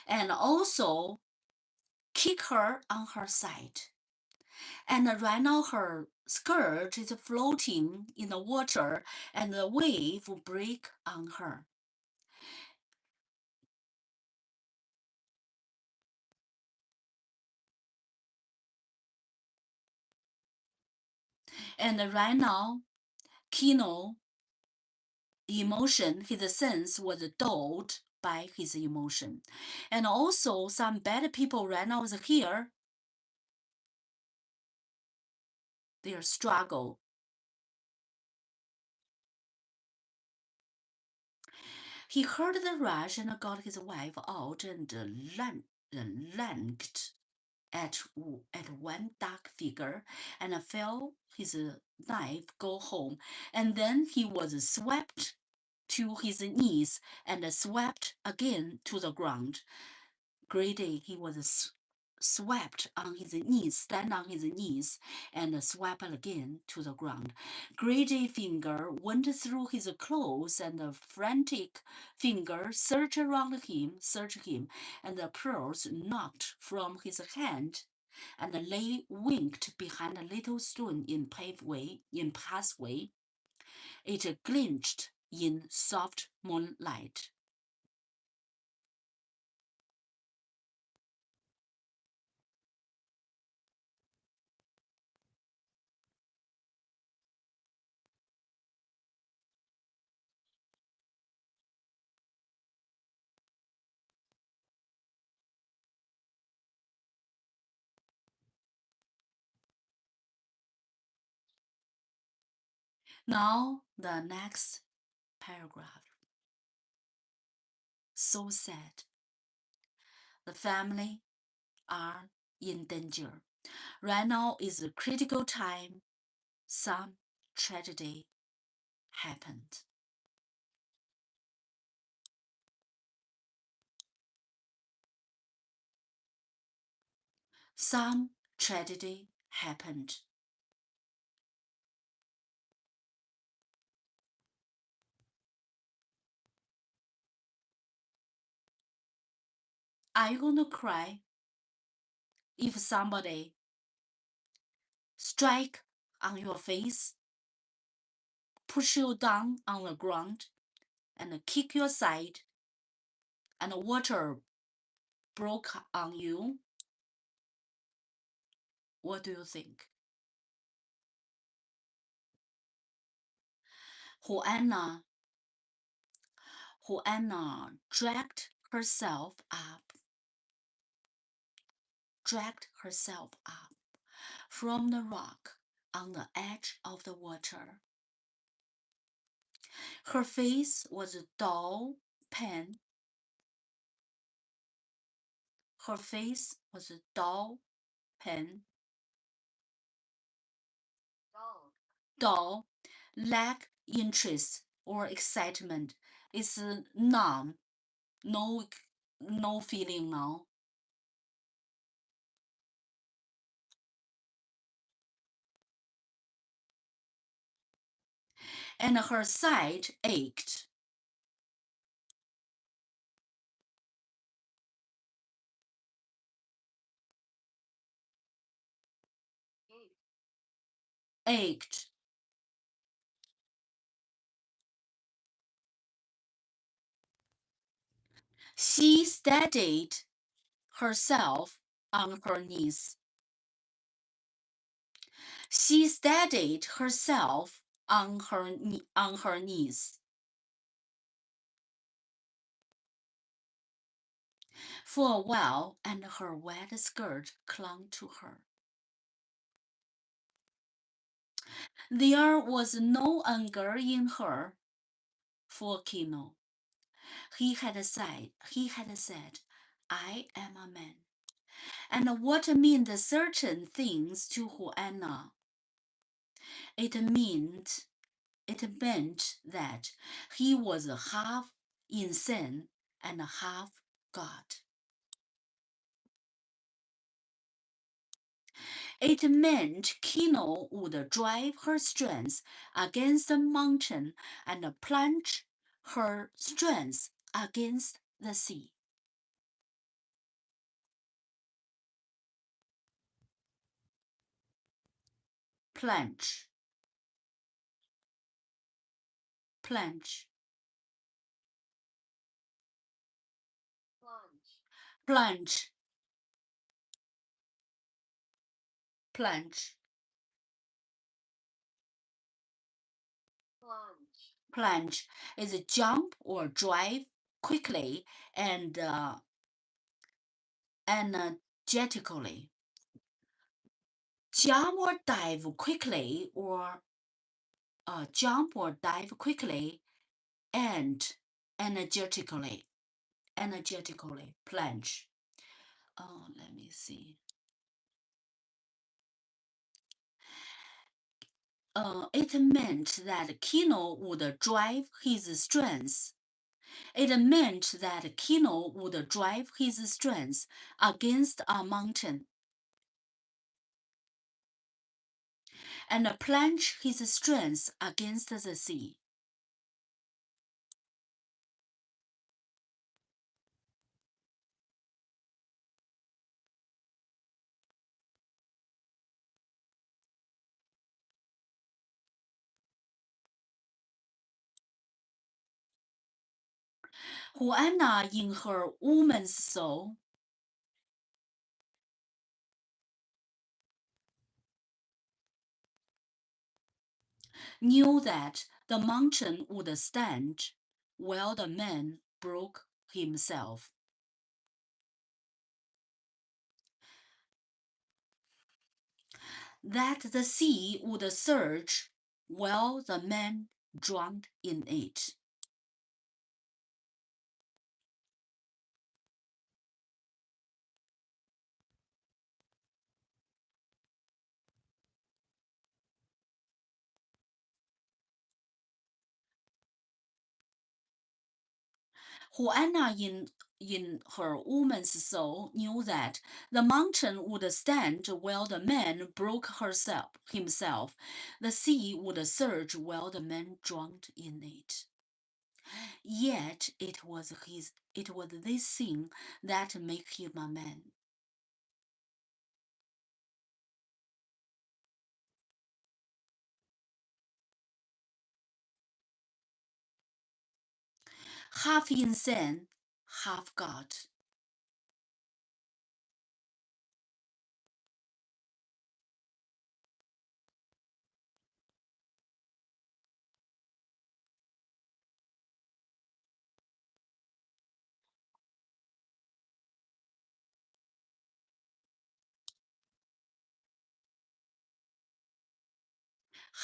and also kick her on her side. And right now her skirt is floating in the water and the wave break on her. And right now, Kino emotion, his sense was dulled by his emotion. And also some bad people right now is here, their struggle. He heard the rush and got his wife out and lunged at one dark figure and felt his knife go home. And then he was swept to his knees and swept again to the ground. Greedy, he was swept on his knees, stand on his knees, and swept again to the ground. Greedy finger went through his clothes, and the frantic finger searched around him, and the pearls knocked from his hand, and lay winked behind a little stone in pathway. It glinked in soft moonlight. Now the next paragraph. So sad. The family are in danger. Right now is a critical time. Some tragedy happened. Some tragedy happened. Are you going to cry if somebody strike on your face, push you down on the ground, and kick your side, and water broke on you? What do you think? Juana dragged herself up from the rock on the edge of the water. Her face was a dull pen. Her face was a dull pen. Dull, lack interest or excitement. It's numb. No feeling now. And her side ached. Ached. She steadied herself on her knees. She steadied herself on her knees. For a while, and her wet skirt clung to her. There was no anger in her for Kino. He had said, I am a man. And what meant certain things to Juana? It meant that he was half insane and half God. It meant Kino would drive her strength against the mountain and plunge her strength against the sea. Plunge. Plunge. Plunge. Plunge. Plunge is a jump or drive quickly and energetically. Jump or dive quickly and energetically. Plunge. Oh, let me see. It meant that Kino would drive his strength. It meant that Kino would drive his strength against a mountain and plunge his strength against the sea. Juana, in her woman's soul, knew that the mountain would stand while the man broke himself. That the sea would surge while the men drowned in it. Juana, in her woman's soul, knew that the mountain would stand while the man broke himself. The sea would surge while the man drowned in it. Yet it was this thing that made him a man. Half insane, half God.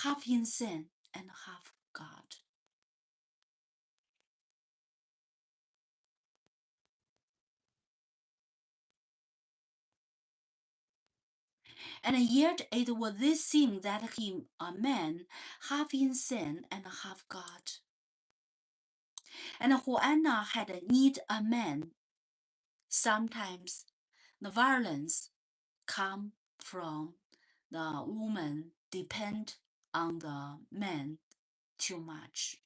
Half insane and half God. And yet it was this thing that him a man, half insane and half God. And Juana had need a man. Sometimes the violence come from the woman depend on the man too much.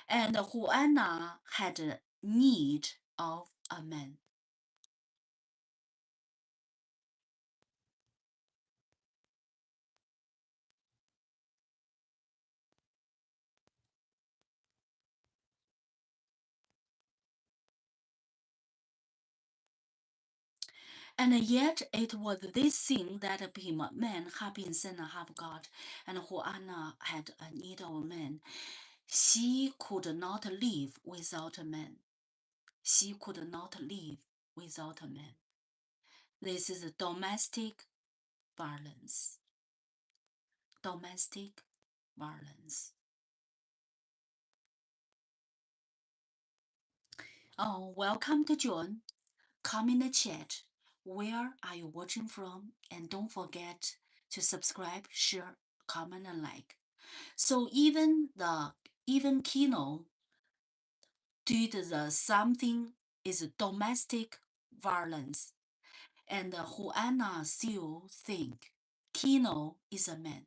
And Juana had need of a man. And yet it was this thing that him man, half insane and half God, and Juana had a need of a man. She could not live without a man. She could not live without a man. This is domestic violence. Domestic violence. Oh, welcome to John. Come in the chat. Where are you watching from? And don't forget to subscribe, share, comment, and like. So even Kino did the something is domestic violence, and Juana still think Kino is a man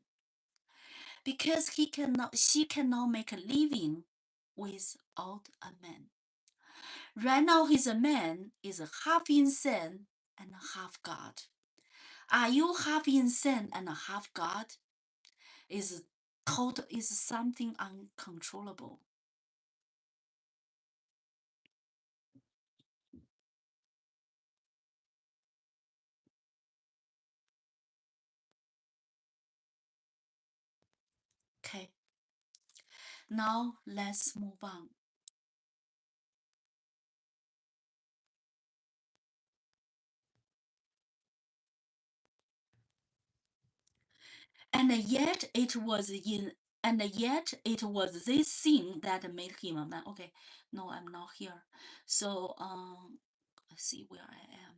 because she cannot make a living without a man. Right now, his man is half insane and half God. Are you half insane and half God? Is something uncontrollable. Okay, now let's move on. And yet it was this thing that made him a man. Okay, no, I'm not here. So let's see where I am.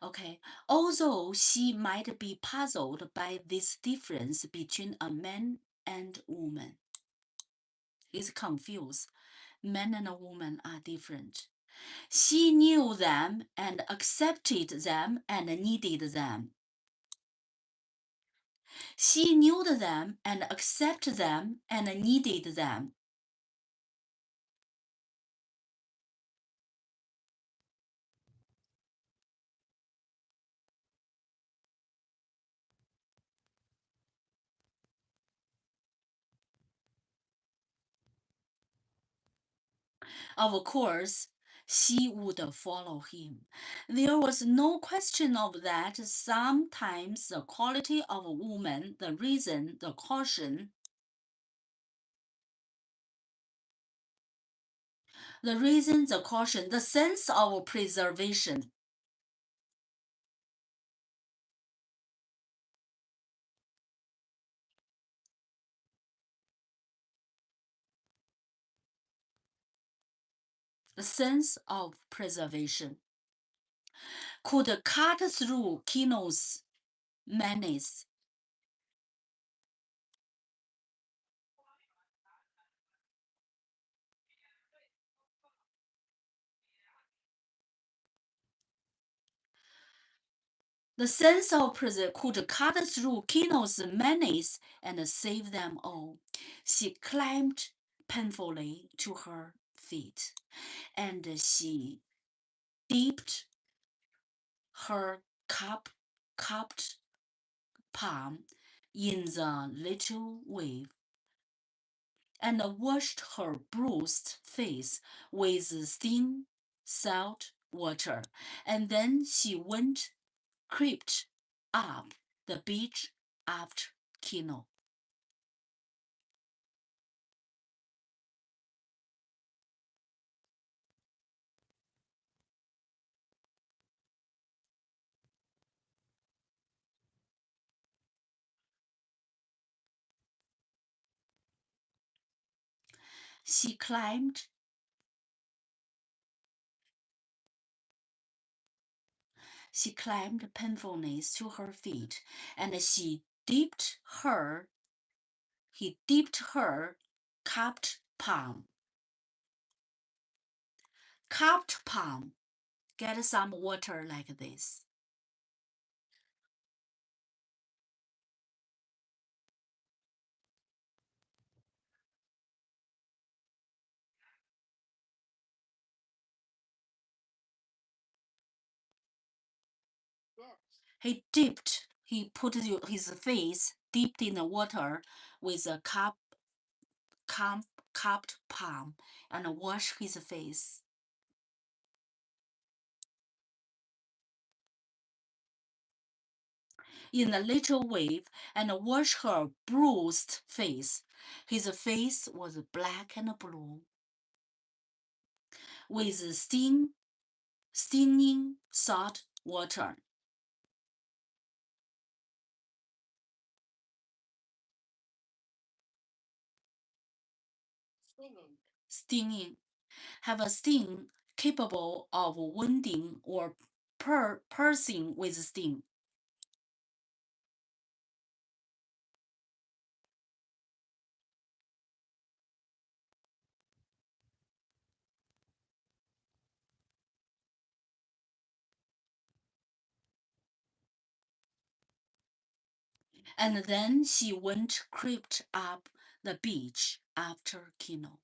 Okay, although she might be puzzled by this difference between a man and woman, he's confused. Man and a woman are different. She knew them and accepted them and needed them. She knew them and accepted them and needed them. Of course, she would follow him. There was no question of that. Sometimes the quality of a woman, the reason, the caution, the sense of preservation. the sense of preservation, could cut through Kino's menace. The sense of preservation could cut through Kino's menace and save them all. She climbed painfully to her feet, and she dipped her cupped palm in the little wave and washed her bruised face with thin salt water, and then she crept up the beach after Kino. She climbed painfulness to her feet, and he dipped her cupped palm. Cupped palm. Get some water like this. He put his face dipped in the water with a cupped palm and washed his face. In a little wave and washed her bruised face. His face was black and blue, with stinging salt water. Stinging. Have a sting capable of wounding or piercing with sting. And then she crept up the beach after Kino.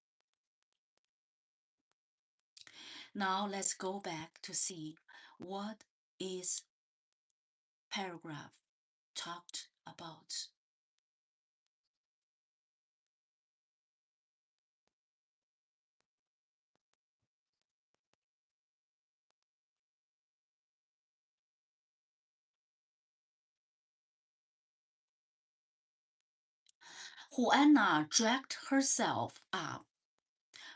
Now let's go back to see what is paragraph talked about. Juana dragged herself up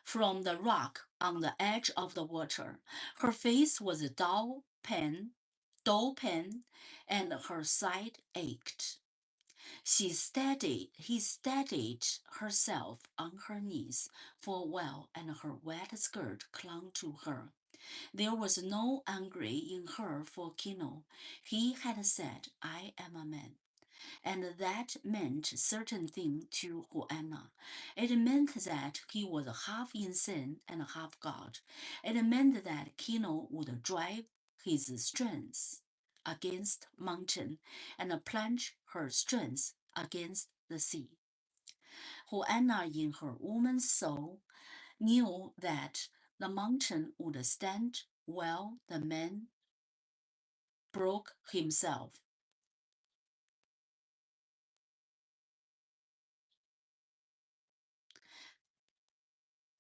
from the rock on the edge of the water. Her face was dull pain, and her side ached. He steadied herself on her knees for a while, and her wet skirt clung to her. There was no anger in her for Kino. He had said, "I am a man." And that meant a certain thing to Juana. It meant that he was half insane and half God. It meant that Kino would drive his strength against mountain and plunge her strength against the sea. Juana, in her woman's soul, knew that the mountain would stand while the man broke himself.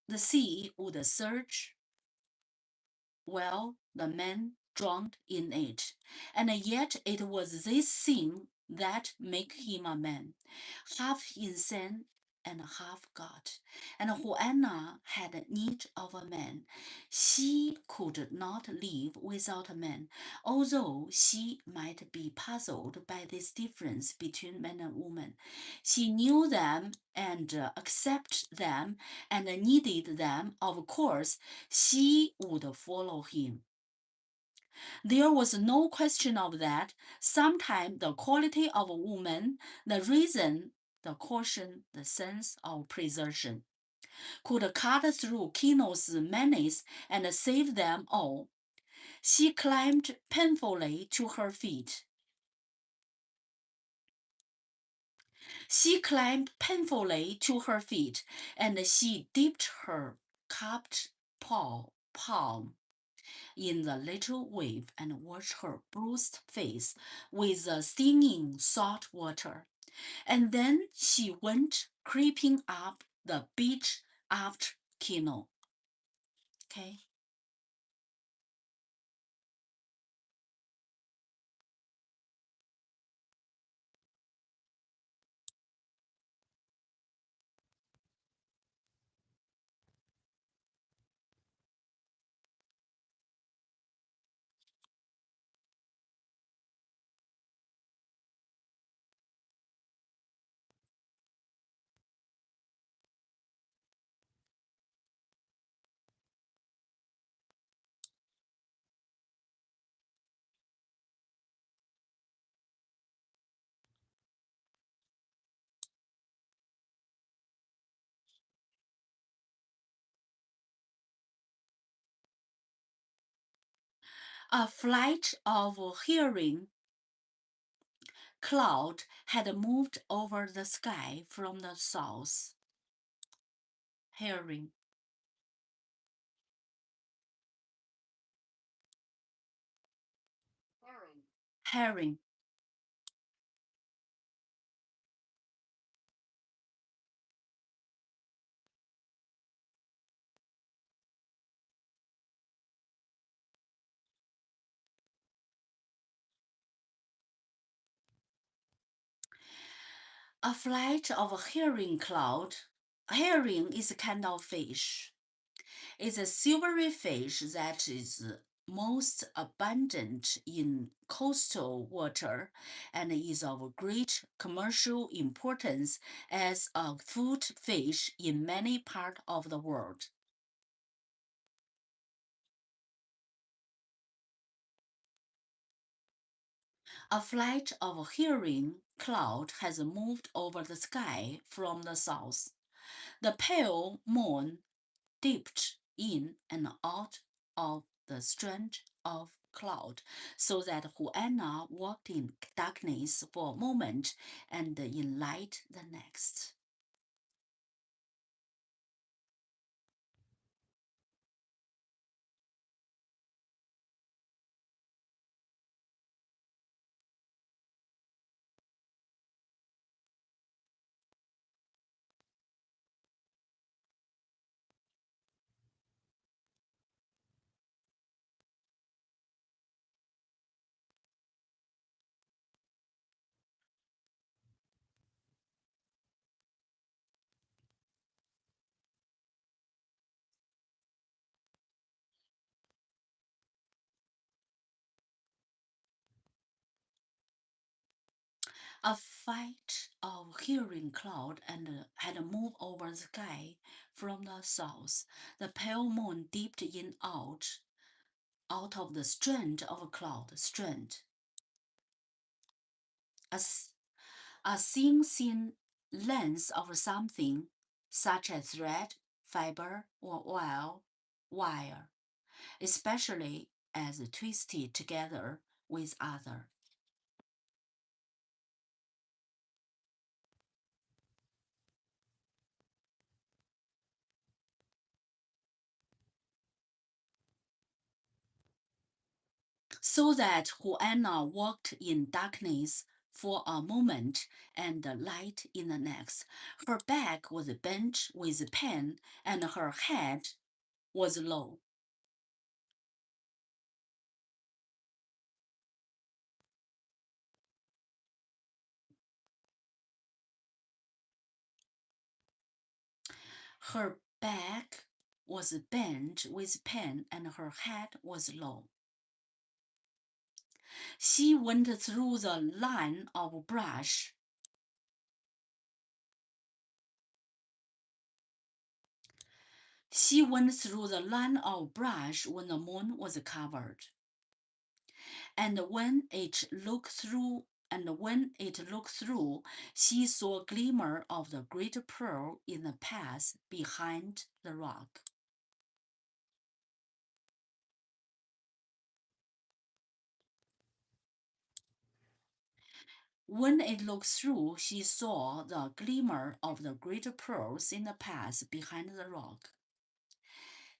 The sea would surge while the man drowned in it. And yet it was this thing that made him a man, half insane and half God. And Juana had need of a man. She could not live without a man, although she might be puzzled by this difference between man and woman. She knew them and accepted them and needed them. Of course, she would follow him. There was no question of that. Sometimes the quality of a woman, the reason, the caution, the sense of preservation, could cut through Kino's menace and save them all. She climbed painfully to her feet. She climbed painfully to her feet, and she dipped her cupped palm in the little wave and washed her bruised face with the stinging salt water. And then she went creeping up the beach after Kino. Okay. A flight of hearing cloud had moved over the sky from the south. Hearing. Herring. A flight of a herring cloud. Herring is a kind of fish. It's a silvery fish that is most abundant in coastal water and is of great commercial importance as a food fish in many parts of the world. A flight of herring cloud has moved over the sky from the south. The pale moon dipped in and out of the strange of cloud, so that Juana walked in darkness for a moment and in light the next. A flight of hearing cloud and had moved over the sky from the south. The pale moon dipped in out of the strand of a cloud strand. A, a thin length of something, such as thread, fiber, or wire, especially as twisted together with other. So that Juana walked in darkness for a moment and light in the next. Her back was bent with pain and her head was low. Her back was bent with pain and her head was low. She went through the line of brush. She went through the line of brush when the moon was covered. And when it looked through, she saw a glimmer of the great pearl in the path behind the rock. When it looked through, she saw the glimmer of the great pearls in the path behind the rock.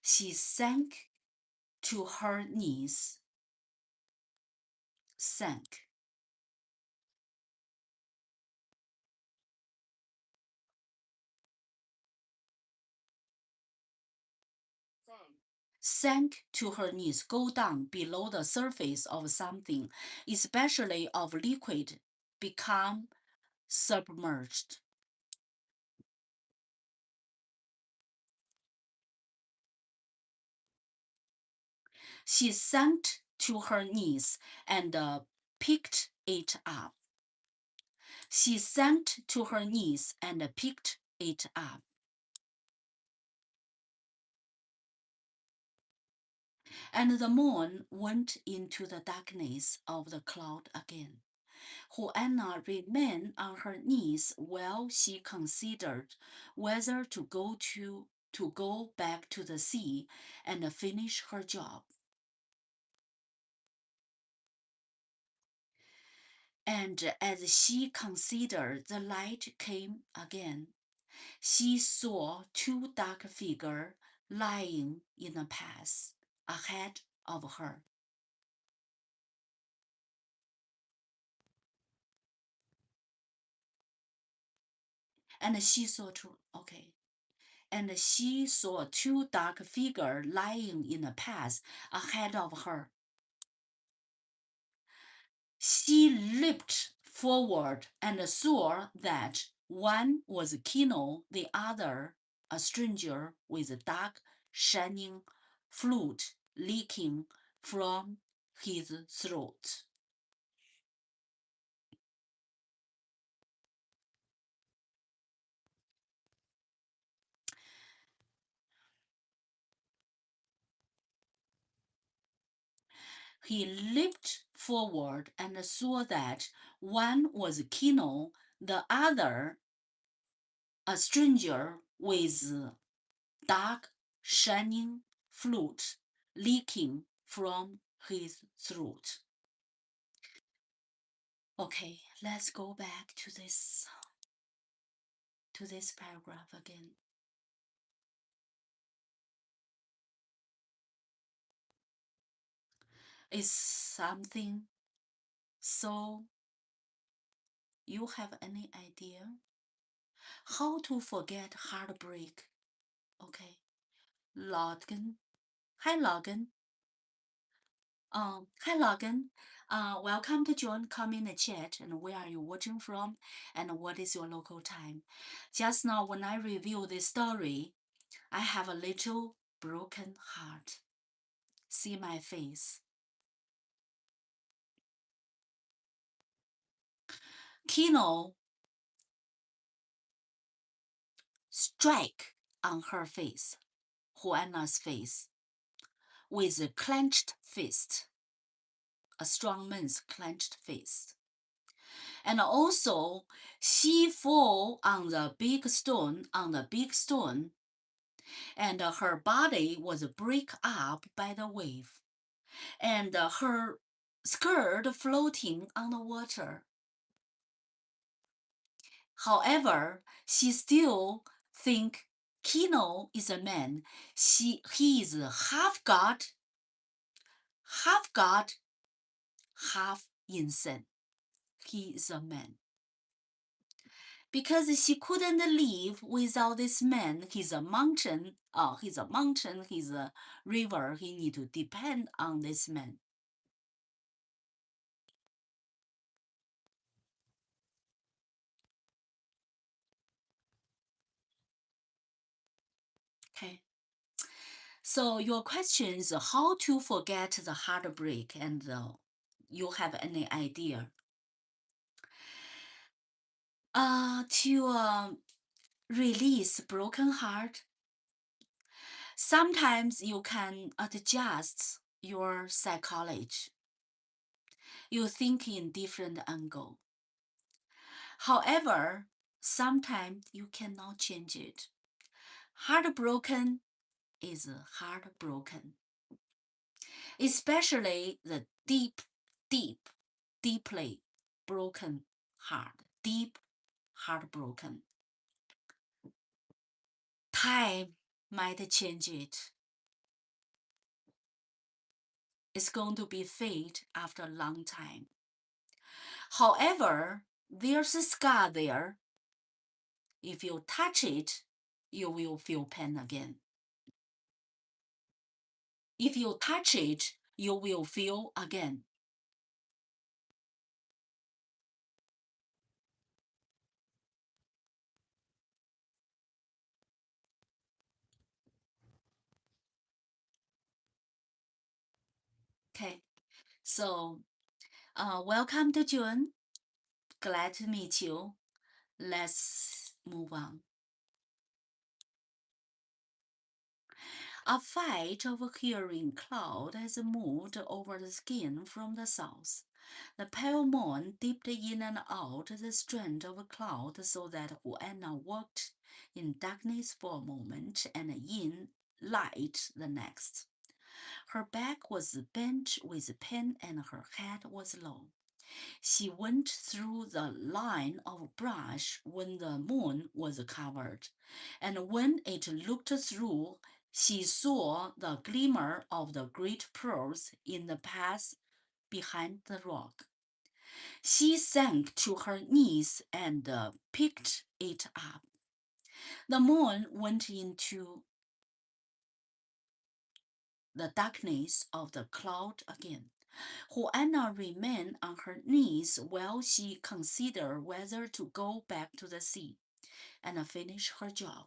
She sank to her knees. Sank. Sank to her knees, go down below the surface of something, especially of liquid, become submerged. She sank to her knees and picked it up. She sank to her knees and picked it up. And the moon went into the darkness of the cloud again. Juana remained on her knees while she considered whether to go back to the sea and finish her job. And as she considered, the light came again. She saw two dark figures lying in the path ahead of her. And she saw two dark figures lying in the path ahead of her. She leaped forward and saw that one was Kino, the other a stranger with a dark, shining flute leaking from his throat. He leaped forward and saw that one was Kino, the other a stranger with dark, shining flute leaking from his throat. Okay, let's go back to this paragraph again. Is something so you have any idea how to forget heartbreak? Okay, Logan. Hi, Logan. Hi, Logan. Welcome to join Community Chat. And where are you watching from? And what is your local time? Just now, when I review this story, I have a little broken heart. See my face. Kino strike on her face, Juana's face, with a clenched fist, a strong man's clenched fist. And also, she fall on the big stone, and her body was break up by the wave, and her skirt floating on the water. However, she still think Kino is a man. He is half god, half insane. He is a man. Because she couldn't live without this man. He's a mountain, he's a river. He need to depend on this man. Okay. So your question is how to forget the heartbreak, and you have any idea? To release broken heart, sometimes you can adjust your psychology. You think in different angle. However, sometimes you cannot change it. Heartbroken is heartbroken, especially the deeply broken heart, deep heartbroken. Time might change it. It's going to be fade after a long time. However, there's a scar there. If you touch it, you will feel pain again. If you touch it, you will feel again. Okay, so welcome to June. Glad to meet you. Let's move on. A fight of a hearing cloud has moved over the skin from the south. The pale moon dipped in and out the strand of a cloud so that Juana walked in darkness for a moment and in light the next. Her back was bent with pain and her head was low. She went through the line of brush when the moon was covered, and when it looked through, she saw the glimmer of the great pearls in the path behind the rock. She sank to her knees and picked it up. The moon went into the darkness of the cloud again. Juana remained on her knees while she considered whether to go back to the sea and finish her job.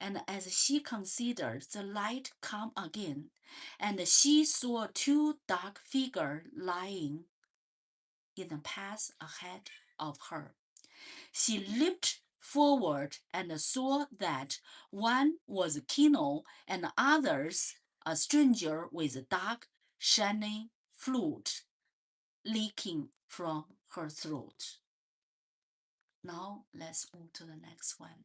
And as she considered, the light came again, and she saw two dark figures lying in the path ahead of her. She leaped forward and saw that one was Kino and the others a stranger with a dark, shining flute leaking from her throat. Now let's move to the next one.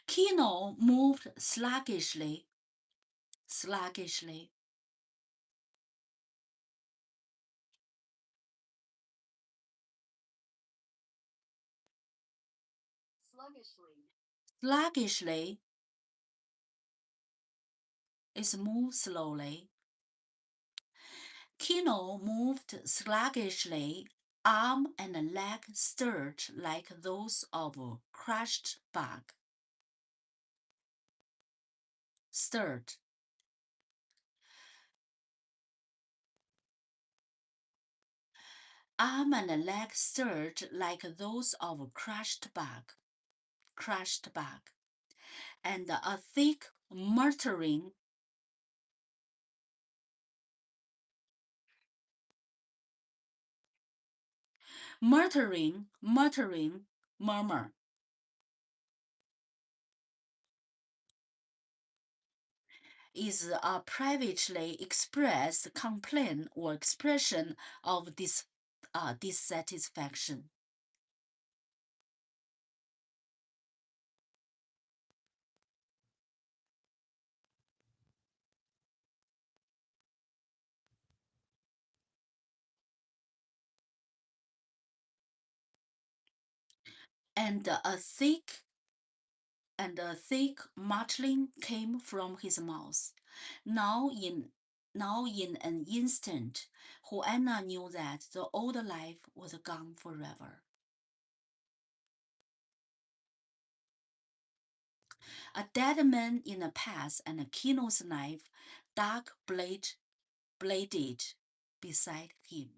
Kino moved sluggishly. Sluggishly is move slowly. Kino moved sluggishly, arm and leg stirred like those of a crushed bug. Stirred. Arm and leg stirred like those of a crushed bug. And a thick muttering murmur is a privately expressed complaint or expression of dissatisfaction. And a thick and a thick muttering came from his mouth. Now in an instant, Juana knew that the old life was gone forever. A dead man in the past and Kino's knife, bladed beside him.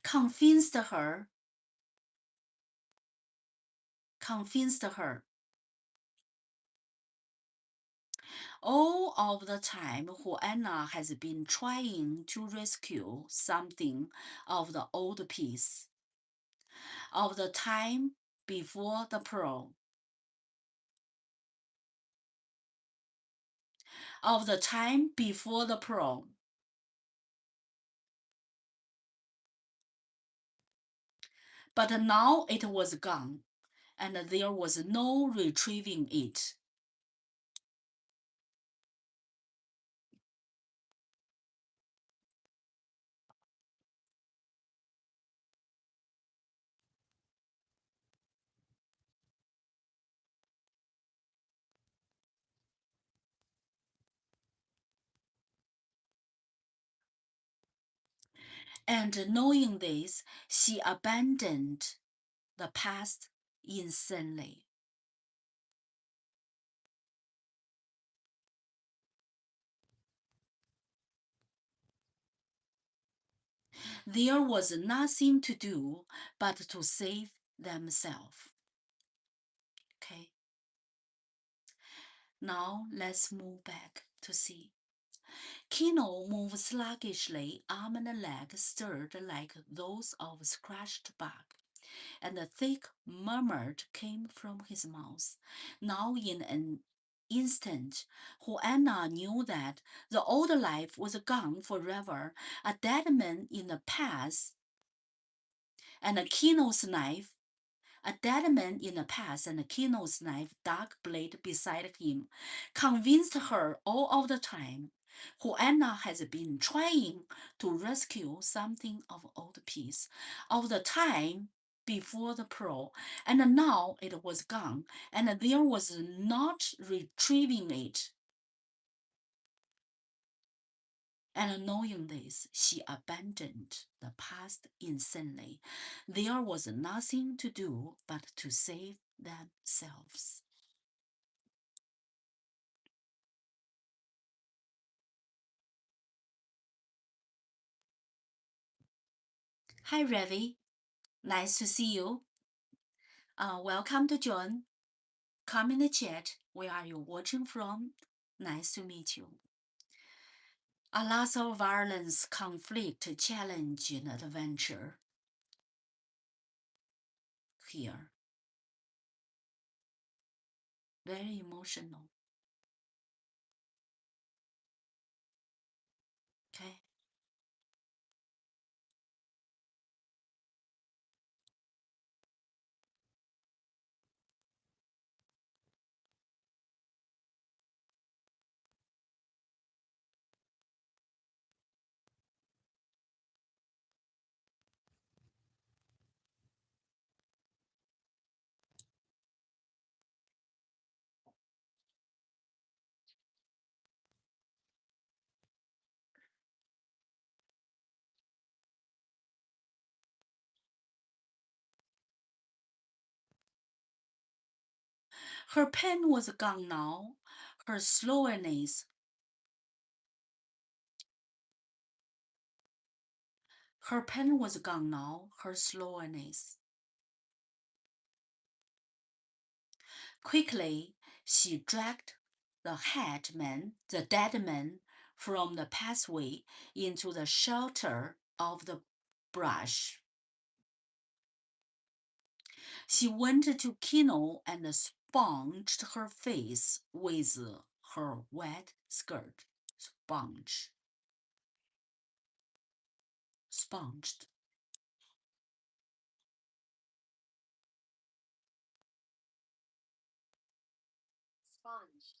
Convinced her. All of the time, Juana has been trying to rescue something of the old piece, of the time before the prom, of the time before the prom. But now it was gone, and there was no retrieving it. And knowing this, she abandoned the past insanely. There was nothing to do but to save themselves. Okay. Now let's move back to see. Kino moved sluggishly, arm and leg stirred like those of a scratched bug, and a thick murmur came from his mouth. Now in an instant, Juana knew that the old life was gone forever, a dead man in the past, and Kino's knife. A dead man in the past and Kino's knife, dark blade beside him, convinced her all of the time. Juana has been trying to rescue something of old piece, of the time before the pearl, and now it was gone, and there was not retrieving it. And knowing this, she abandoned the past insanely. There was nothing to do but to save themselves. Hi, Ravi. Nice to see you. Welcome to join. Come in the chat. Where are you watching from? Nice to meet you. A lot of violence, conflict, challenge, and adventure here. Very emotional. Okay. Her pain was gone now. Her slowness, her pain was gone now. Her slowness. Quickly, she dragged the dead man, from the pathway into the shelter of the brush. She went to Kino and sponged her face with her wet skirt. Sponged.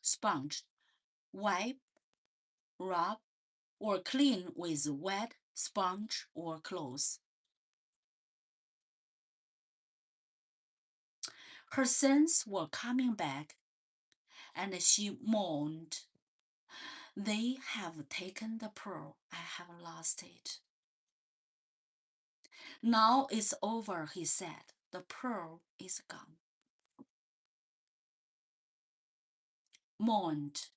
Sponged. Wipe rub, or clean with wet sponge or cloth. Her senses were coming back, and she moaned, "They have taken the pearl. I have lost it." "Now it's over," he said. "The pearl is gone." Moaned.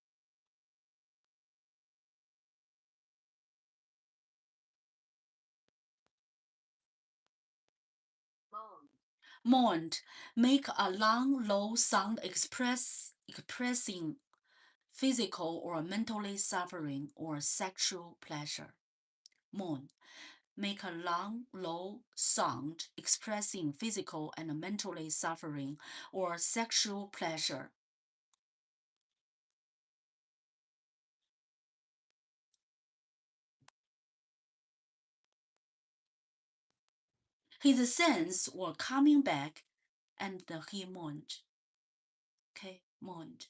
Moaned. Make a long, low sound expressing physical or mentally suffering or sexual pleasure. Moan. Make a long, low sound expressing physical and mentally suffering or sexual pleasure. His senses were coming back, and he moaned. Okay, moaned.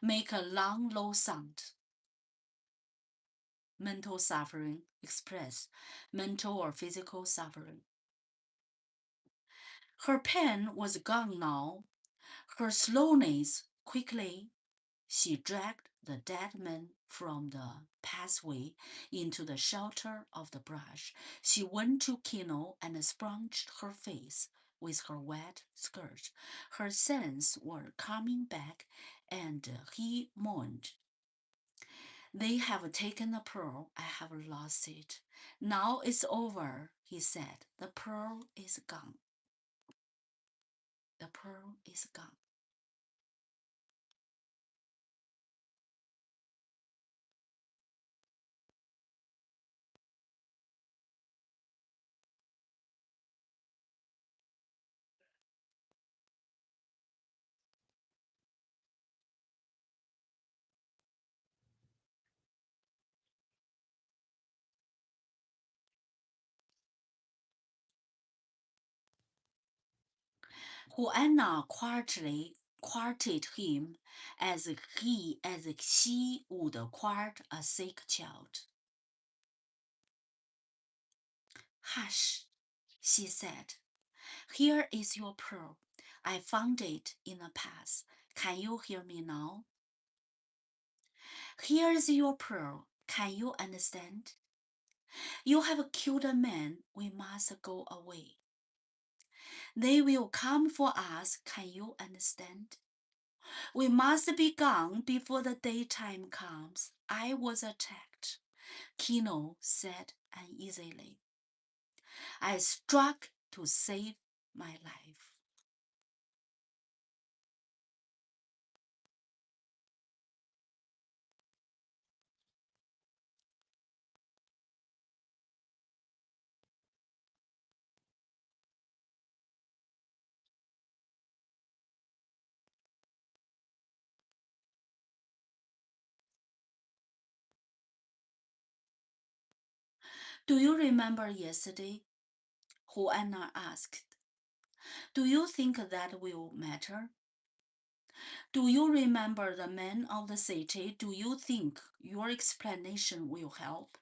Make a long, low sound. Mental suffering, express mental or physical suffering. Her pain was gone now. Her slowness quickly. She dragged the dead man from the pathway into the shelter of the brush. She went to Kino and sponged her face with her wet skirt. Her senses were coming back, and he moaned. "They have taken the pearl. I have lost it. Now it's over," he said. "The pearl is gone. The pearl is gone." Juana courted him as she would court a sick child. "Hush," she said. "Here is your pearl. I found it in the past. Can you hear me now? Here is your pearl. Can you understand? You have killed a man. We must go away. They will come for us. Can you understand? We must be gone before the daytime comes. I was attacked," Kino said uneasily. "I struck to save my life." "Do you remember yesterday?" Juana asked. "Do you think that will matter? Do you remember the man of the city? Do you think your explanation will help?"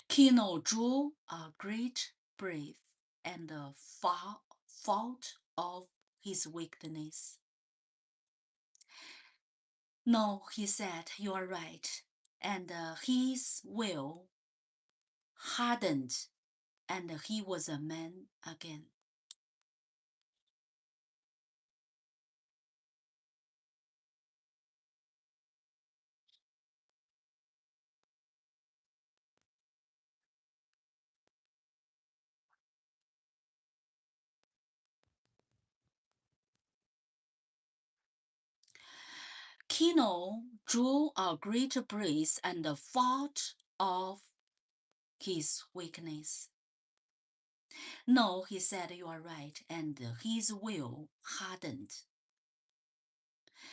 Kino drew a great breath and thought of his weakness. "No," he said, "you are right." And his will hardened, and he was a man again. Kino drew a great breath and fought off his weakness. No, he said, you are right, and his will hardened,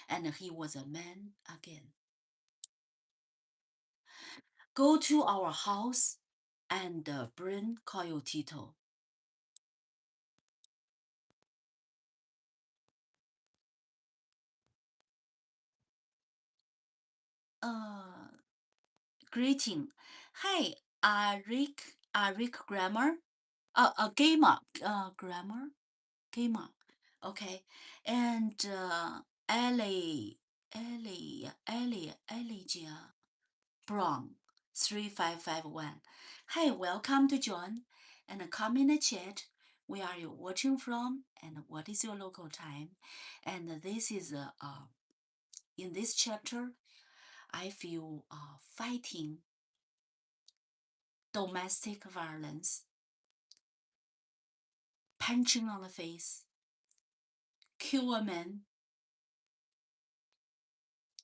and he was a man again. Go to our house and bring Coyotito. Greeting. Hi, Rick Grammar. Gamer. Grammar. Gamer. Okay. And Elijah Brown 3551. Hi, welcome to John and come in the chat. Where are you watching from and what is your local time? And this is in this chapter, I feel fighting domestic violence, punching on the face, kill a man,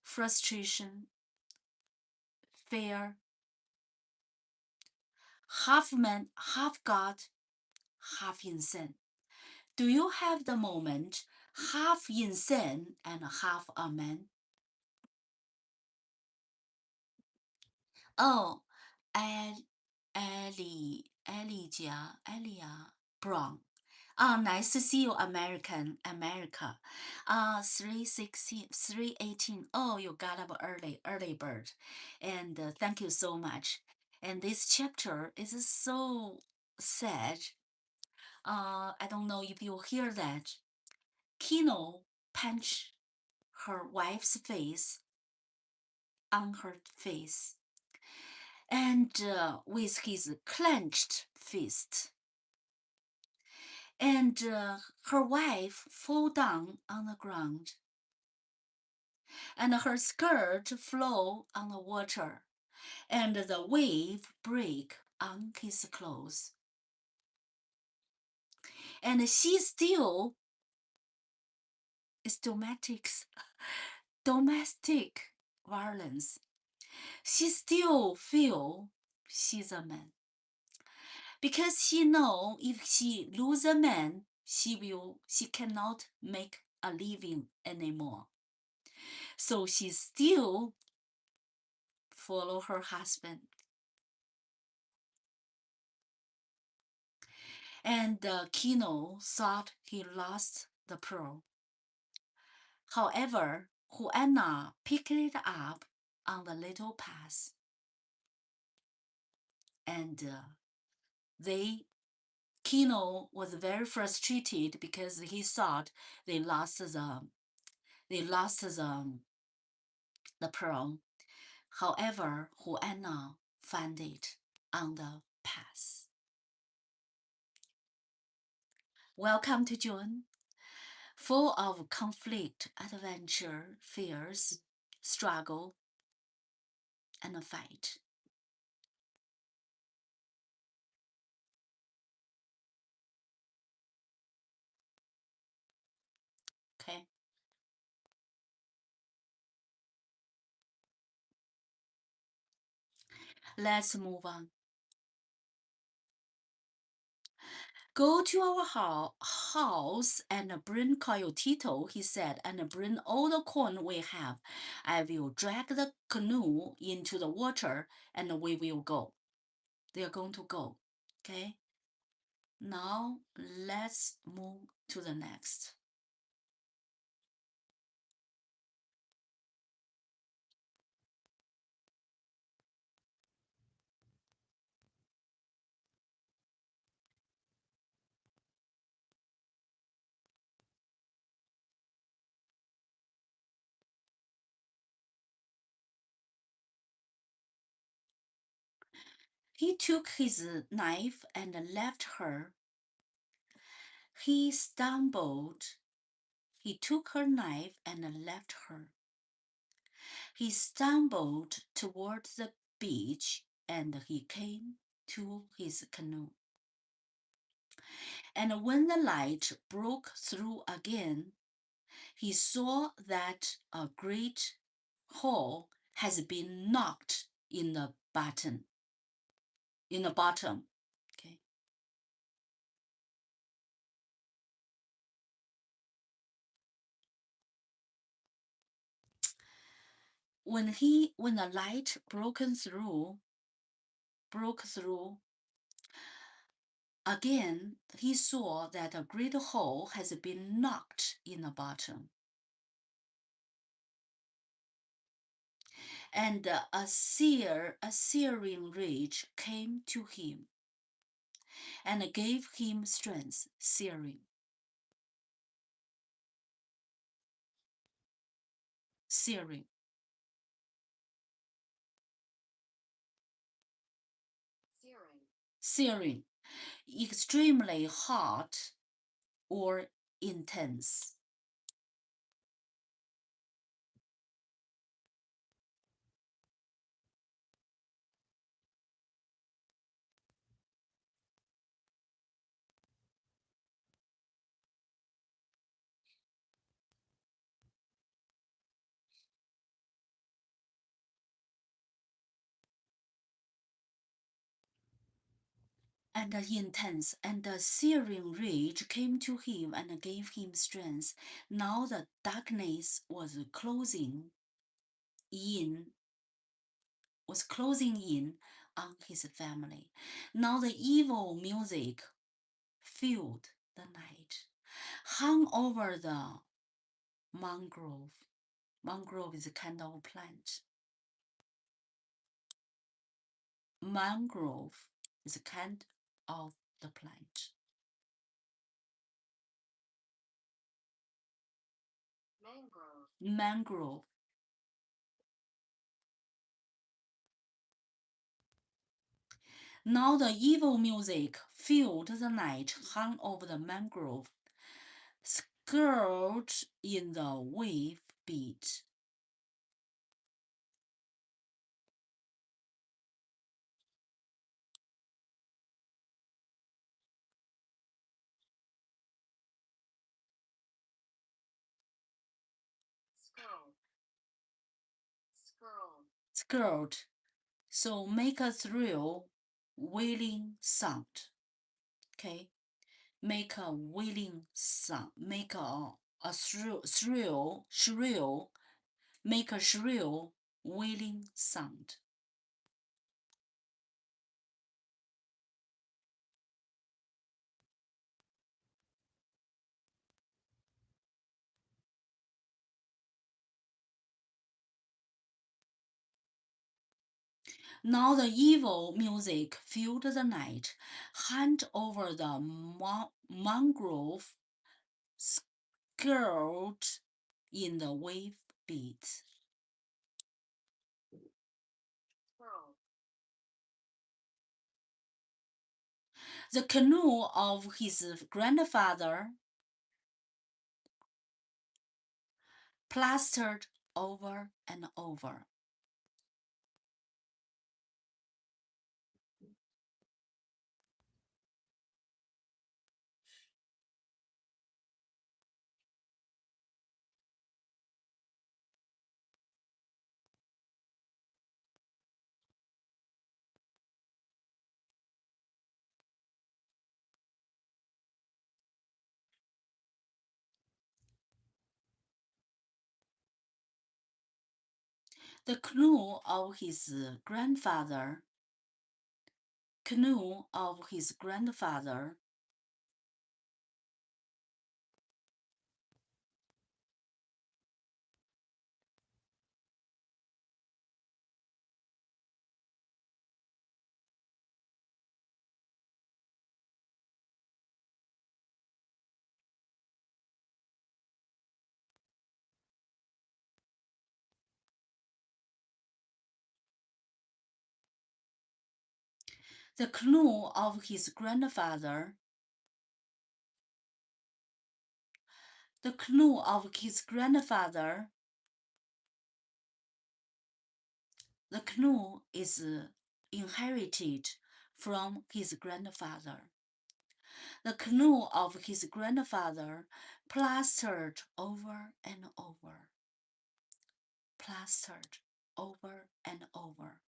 frustration, fear, half man, half God, half insane. Do you have the moment half insane and half a man? Oh, Elia Brown. Nice to see you, America. 316, 318. Oh, you got up early bird. And thank you so much. And this chapter is so sad. I don't know if you hear that. Kino punched her wife's face on her face and with his clenched fist. And her wife fall down on the ground, and her skirt flow on the water, and the wave break on his clothes. And she still is domestic violence. She still feel she's a man. Because she know if she lose a man, she cannot make a living anymore. So she still follow her husband. And Kino thought he lost the pearl. However, Juana picked it up on the little path. And Kino was very frustrated because he thought they lost the pearl. However, Juana found it on the path. Welcome to June, full of conflict, adventure, fears, struggle, and a fight. Okay. Let's move on. Go to our house and bring Coyotito, he said, and bring all the corn we have. I will drag the canoe into the water and we will go. They are going to go. Okay. Now let's move to the next. He took his knife and left her. He stumbled. He took her knife and left her. He stumbled toward the beach and he came to his canoe. And when the light broke through again, he saw that a great hole has been knocked in the bottom. Okay. When the light broke through, again he saw that a great hole has been knocked in the bottom. And a searing rage came to him, and gave him strength. Searing. Extremely hot or intense. And intense and a searing rage came to him and gave him strength. Now the darkness was closing in on his family. Now the evil music filled the night, hung over the mangrove. Mangrove is a kind of plant. Mangrove is a kind of the plant. Mangrove. Now the evil music filled the night, hung over the mangrove, scourged in the wave beat. Scourge. So make a thrill, wailing sound. Okay, make a wailing sound. Make a shrill. Make a shrill, wailing sound. Now the evil music filled the night, hung over the mangrove, scourged in the wave beat. The canoe of his grandfather plastered over and over. The canoe of his grandfather the canoe of his grandfather the canoe of his grandfather the canoe is inherited from his grandfather. The canoe of his grandfather plastered over and over. plastered over and over.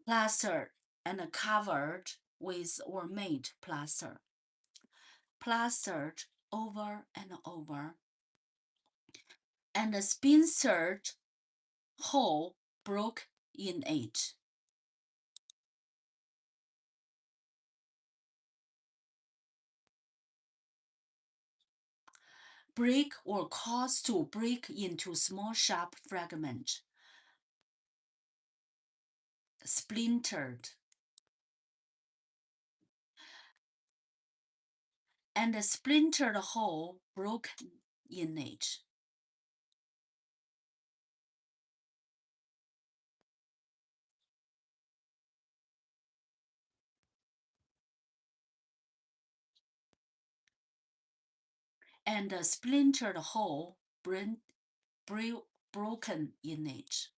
Plastered and covered with or made plaster. Plastered over and over. And a splintered hole broke in it. Break or cause to break into small sharp fragments. Splintered. And a splintered hole broke in it. And a splintered hole broken in it.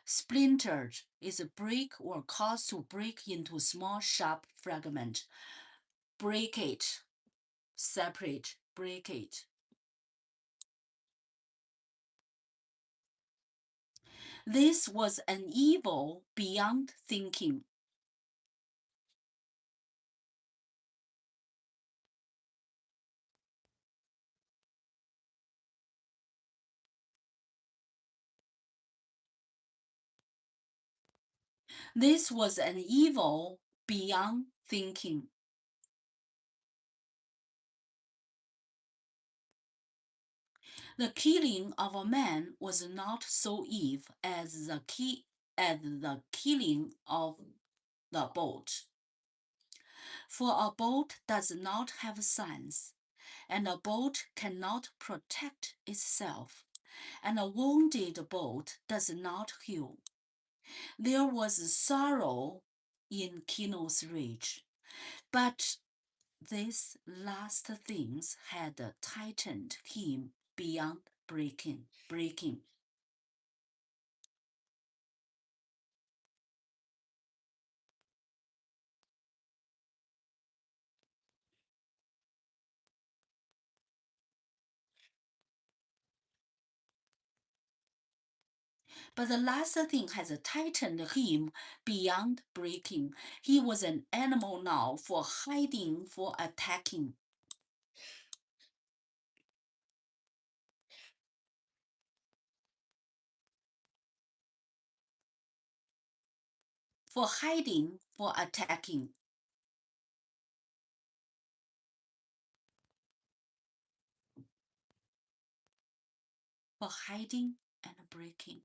Splintered is a break or cause to break into small sharp fragment. Break it, separate, break it. This was an evil beyond thinking. This was an evil beyond thinking. The killing of a man was not so evil as the killing of the boat. For a boat does not have sons, and a boat cannot protect itself, and a wounded boat does not heal. There was sorrow in Kino's rage, but these last things had tightened him beyond breaking. But the last thing has tightened him beyond breaking. He was an animal now, for hiding, for attacking. For hiding, for attacking. For hiding and breaking.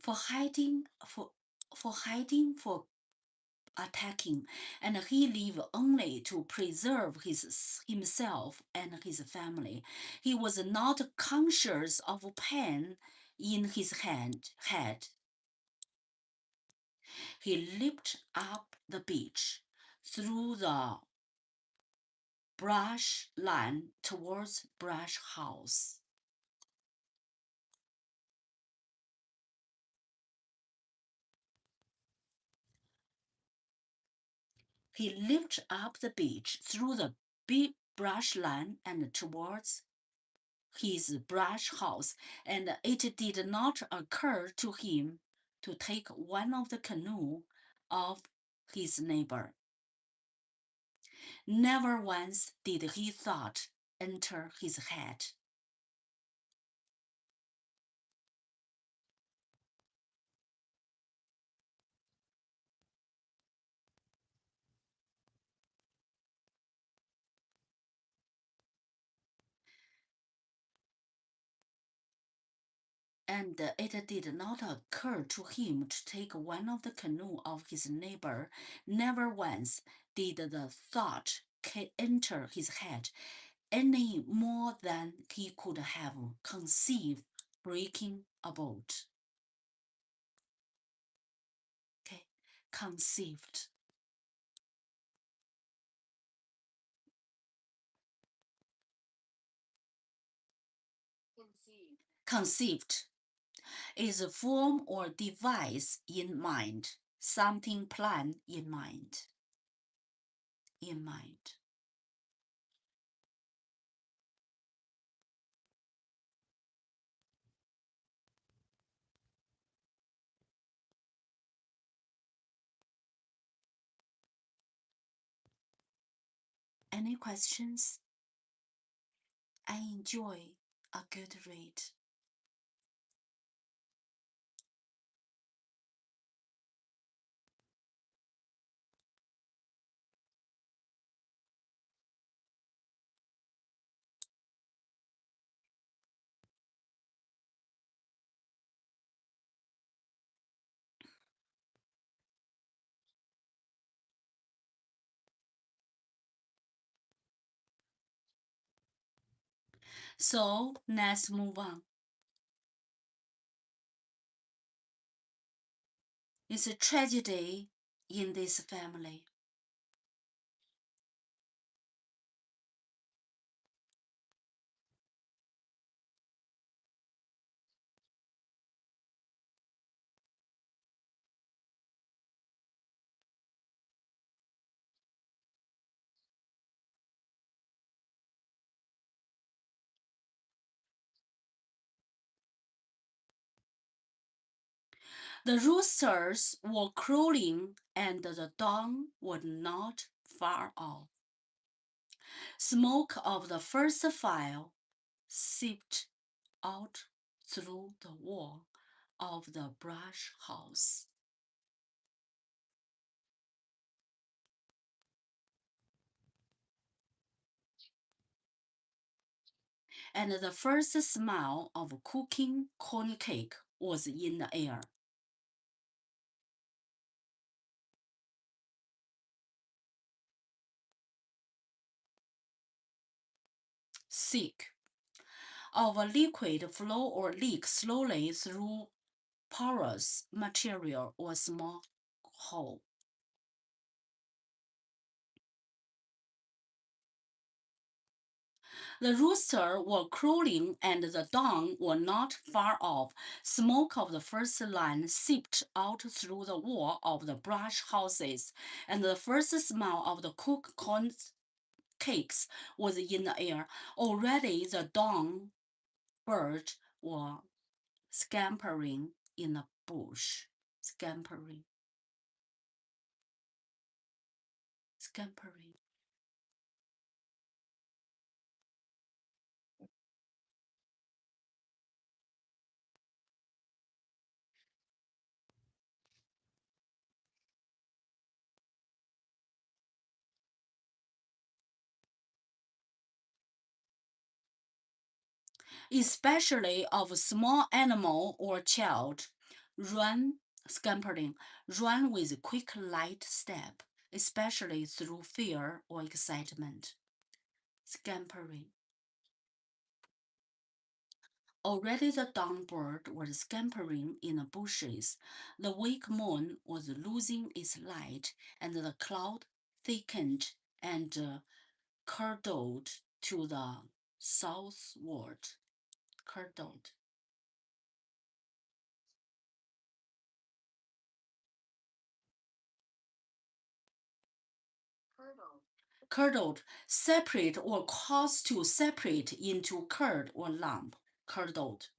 For hiding, for attacking, and he lived only to preserve himself and his family. He was not conscious of pain in his head. He leaped up the beach through the brush line towards brush house. He leaped up the beach through the big brush line and towards his brush house, and it did not occur to him to take one of the canoe of his neighbor. Never once did he thought enter his head. and it did not occur to him to take one of the canoe of his neighbor. Never once did the thought enter his head, any more than he could have conceived breaking a boat. Okay, conceived. Conceived is a form or device in mind, something planned in mind. In mind. Any questions? I enjoy a good read. So let's move on. It's a tragedy in this family. The roosters were crowing and the dawn was not far off. Smoke of the first fire seeped out through the wall of the brush house. And the first smell of cooking corn cake was in the air. Sick of a liquid flow or leak slowly through porous material or small hole. The rooster were crowing and the dawn were not far off. Smoke of the first line seeped out through the wall of the brush houses, and the first smell of the cooked corn cakes was in the air. Already the dawn birds were scampering in the bush. Scampering. Scampering. Especially of a small animal or child, run, scampering, run with a quick, light step, especially through fear or excitement. Scampering. Already the dawn bird was scampering in the bushes. The weak moon was losing its light, and the cloud thickened and curdled to the southward. Curdled. Curdled, separate or cause to separate into curd or lump. Curdled.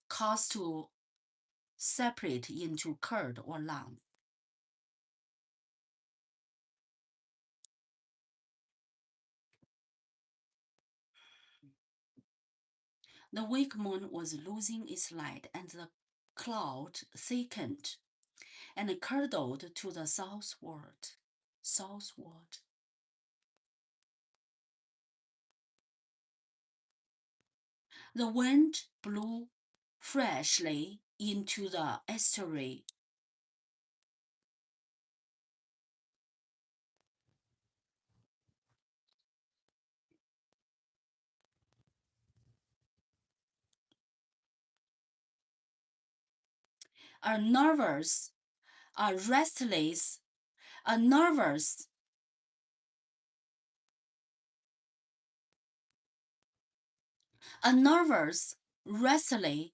Cause to separate into curd or lump. The weak moon was losing its light, and the cloud thickened and curdled to the southward. Southward. The wind blew freshly into the estuary. A nervous, a restless, a nervous, restless,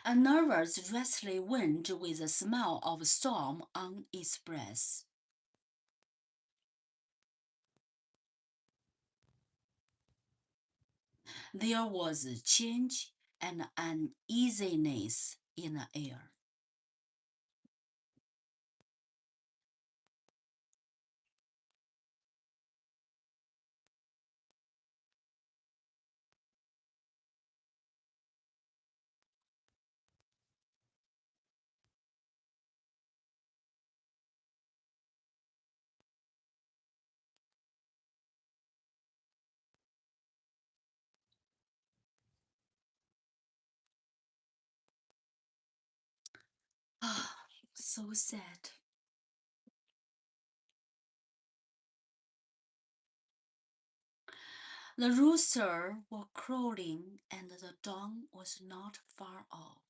a nervous, restless wind with a smell of storm on its breath. There was a change and uneasiness in the air. Ah, so sad. The rooster were crowing, and the dawn was not far off.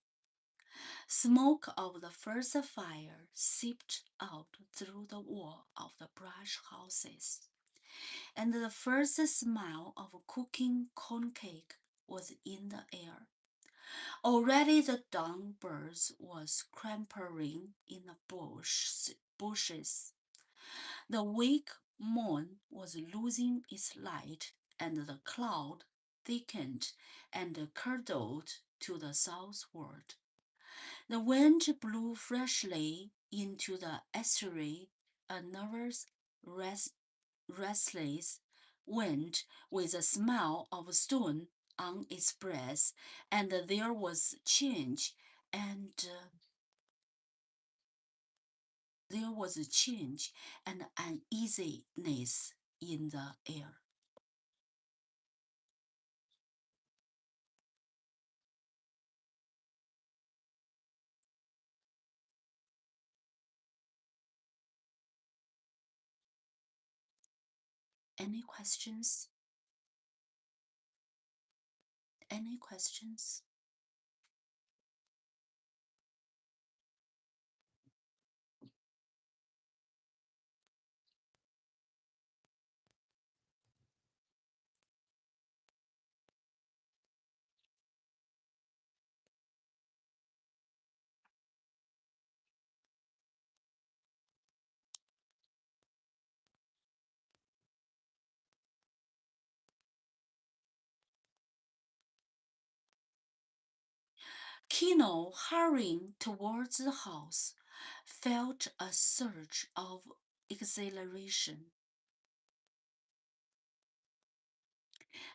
Smoke of the first fire seeped out through the wall of the brush houses, and the first smell of cooking corn cake was in the air. Already the dawn birds was scampering in the bushes. The weak moon was losing its light, and the cloud thickened and curdled to the southward. The wind blew freshly into the estuary, a nervous, restless wind with a smell of stone on its breath, and there was change and uneasiness in the air. Any questions? Any questions? Kino, hurrying towards the house, felt a surge of exhilaration.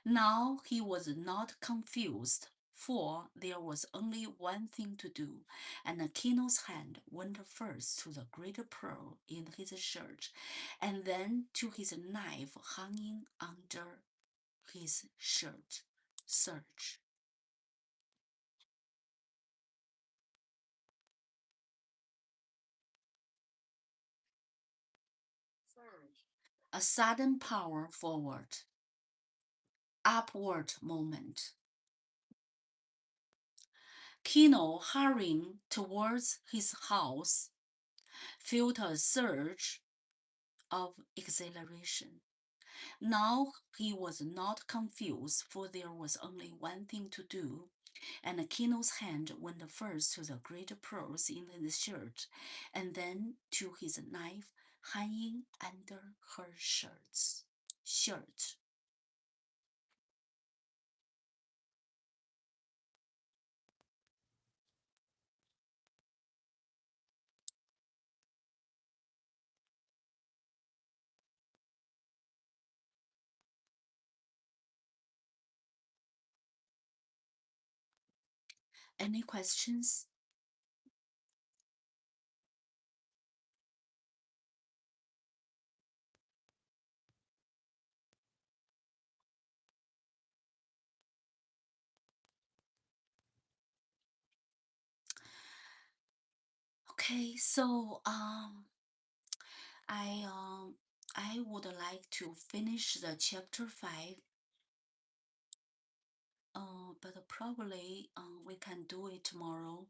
Now he was not confused, for there was only one thing to do, and Kino's hand went first to the great pearl in his shirt, and then to his knife hanging under his shirt. Search. A sudden power forward, upward movement. Kino, hurrying towards his house, felt a surge of exhilaration. Now he was not confused, for there was only one thing to do, and Kino's hand went first to the great pearls in his shirt, and then to his knife hanging under her shirt. Any questions? Okay, so I would like to finish the chapter 5. But probably we can do it tomorrow.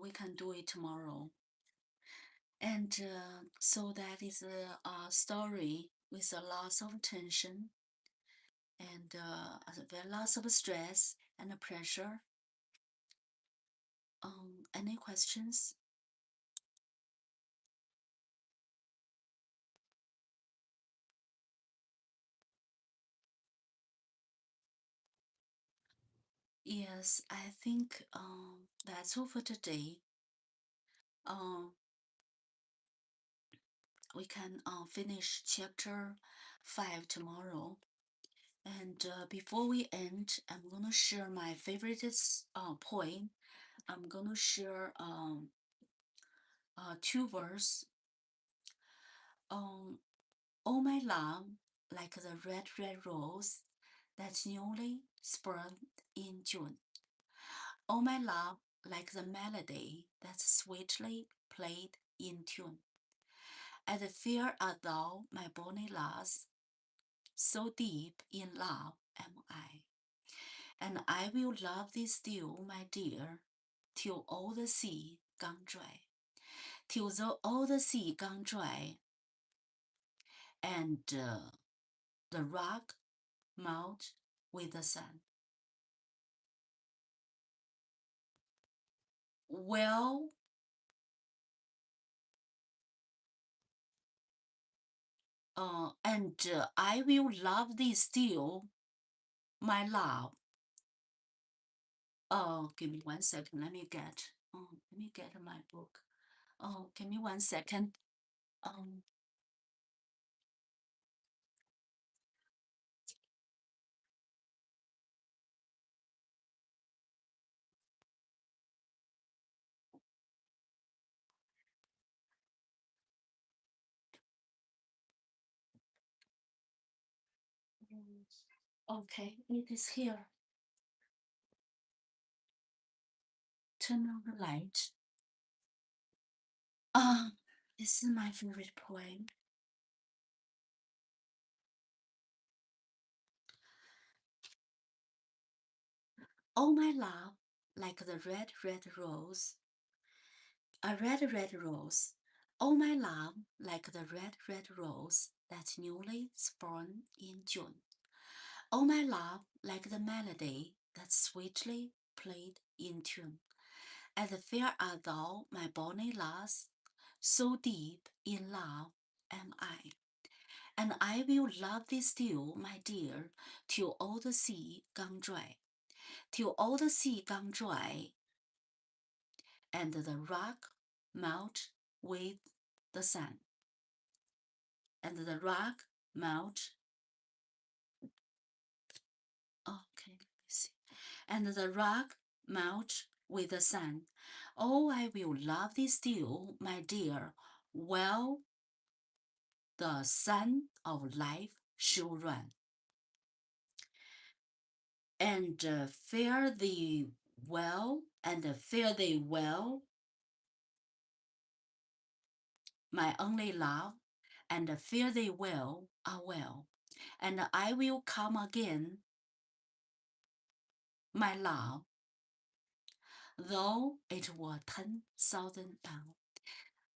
We can do it tomorrow. And so that is a story with a lot of tension and lots of stress and pressure. Any questions? Yes, I think that's all for today. We can finish chapter 5 tomorrow. And before we end, I'm going to share my favorite poem. I'm going to share 2 verses. Oh, my love, like the red, red rose that's newly sprung in June. Oh, my love, like the melody that's sweetly played in tune. As fair as thou, my bonny lass, so deep in love am I. And I will love thee still, my dear, till all the sea gone dry. Till all the sea gone dry, and the rock melt with the sun. Well, and I will love thee still, my love. Oh, give me 1 second. Let me get my book. Oh, give me 1 second. Um, okay, it is here. Turn on the light. This is my favorite poem. Oh, my love, like the red, red rose, a red, red rose. Oh, my love, like the red, red rose that's newly sprung in June. Oh, my love, like the melody that's sweetly played in tune. As fair art thou, my bonny lass, so deep in love am I. And I will love thee still, my dear, till all the sea gone dry. Till all the sea gone dry, and the rock melt with the sun. And the rock melt. Okay, let me see. And the rock melt with the sun. Oh, I will love thee still, my dear, while the sun of life shall run. And fare thee well, my only love, and fare thee well, well. And I will come again, my love, though it were 10,000 pounds.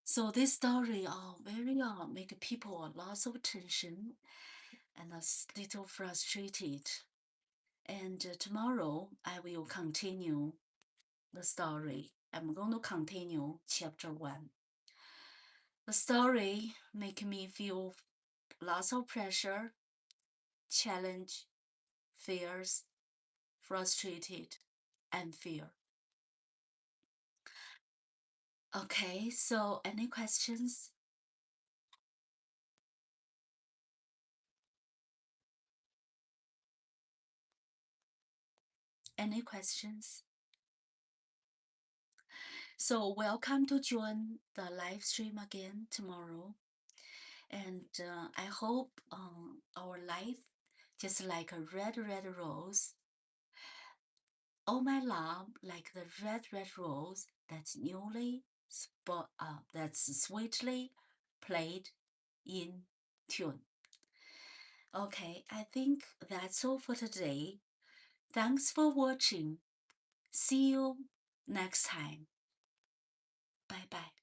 So this story very make people lots of tension and a little frustrated. And tomorrow I will continue the story. I'm going to continue chapter 1. The story make me feel lots of pressure, challenge, fears, frustrated, and fear. Okay, so any questions? Any questions? So welcome to join the live stream again tomorrow. And I hope our life, just like a red, red rose, all my love, like the red, red rose that's that's sweetly played in tune. Okay, I think that's all for today. Thanks for watching. See you next time. Bye bye.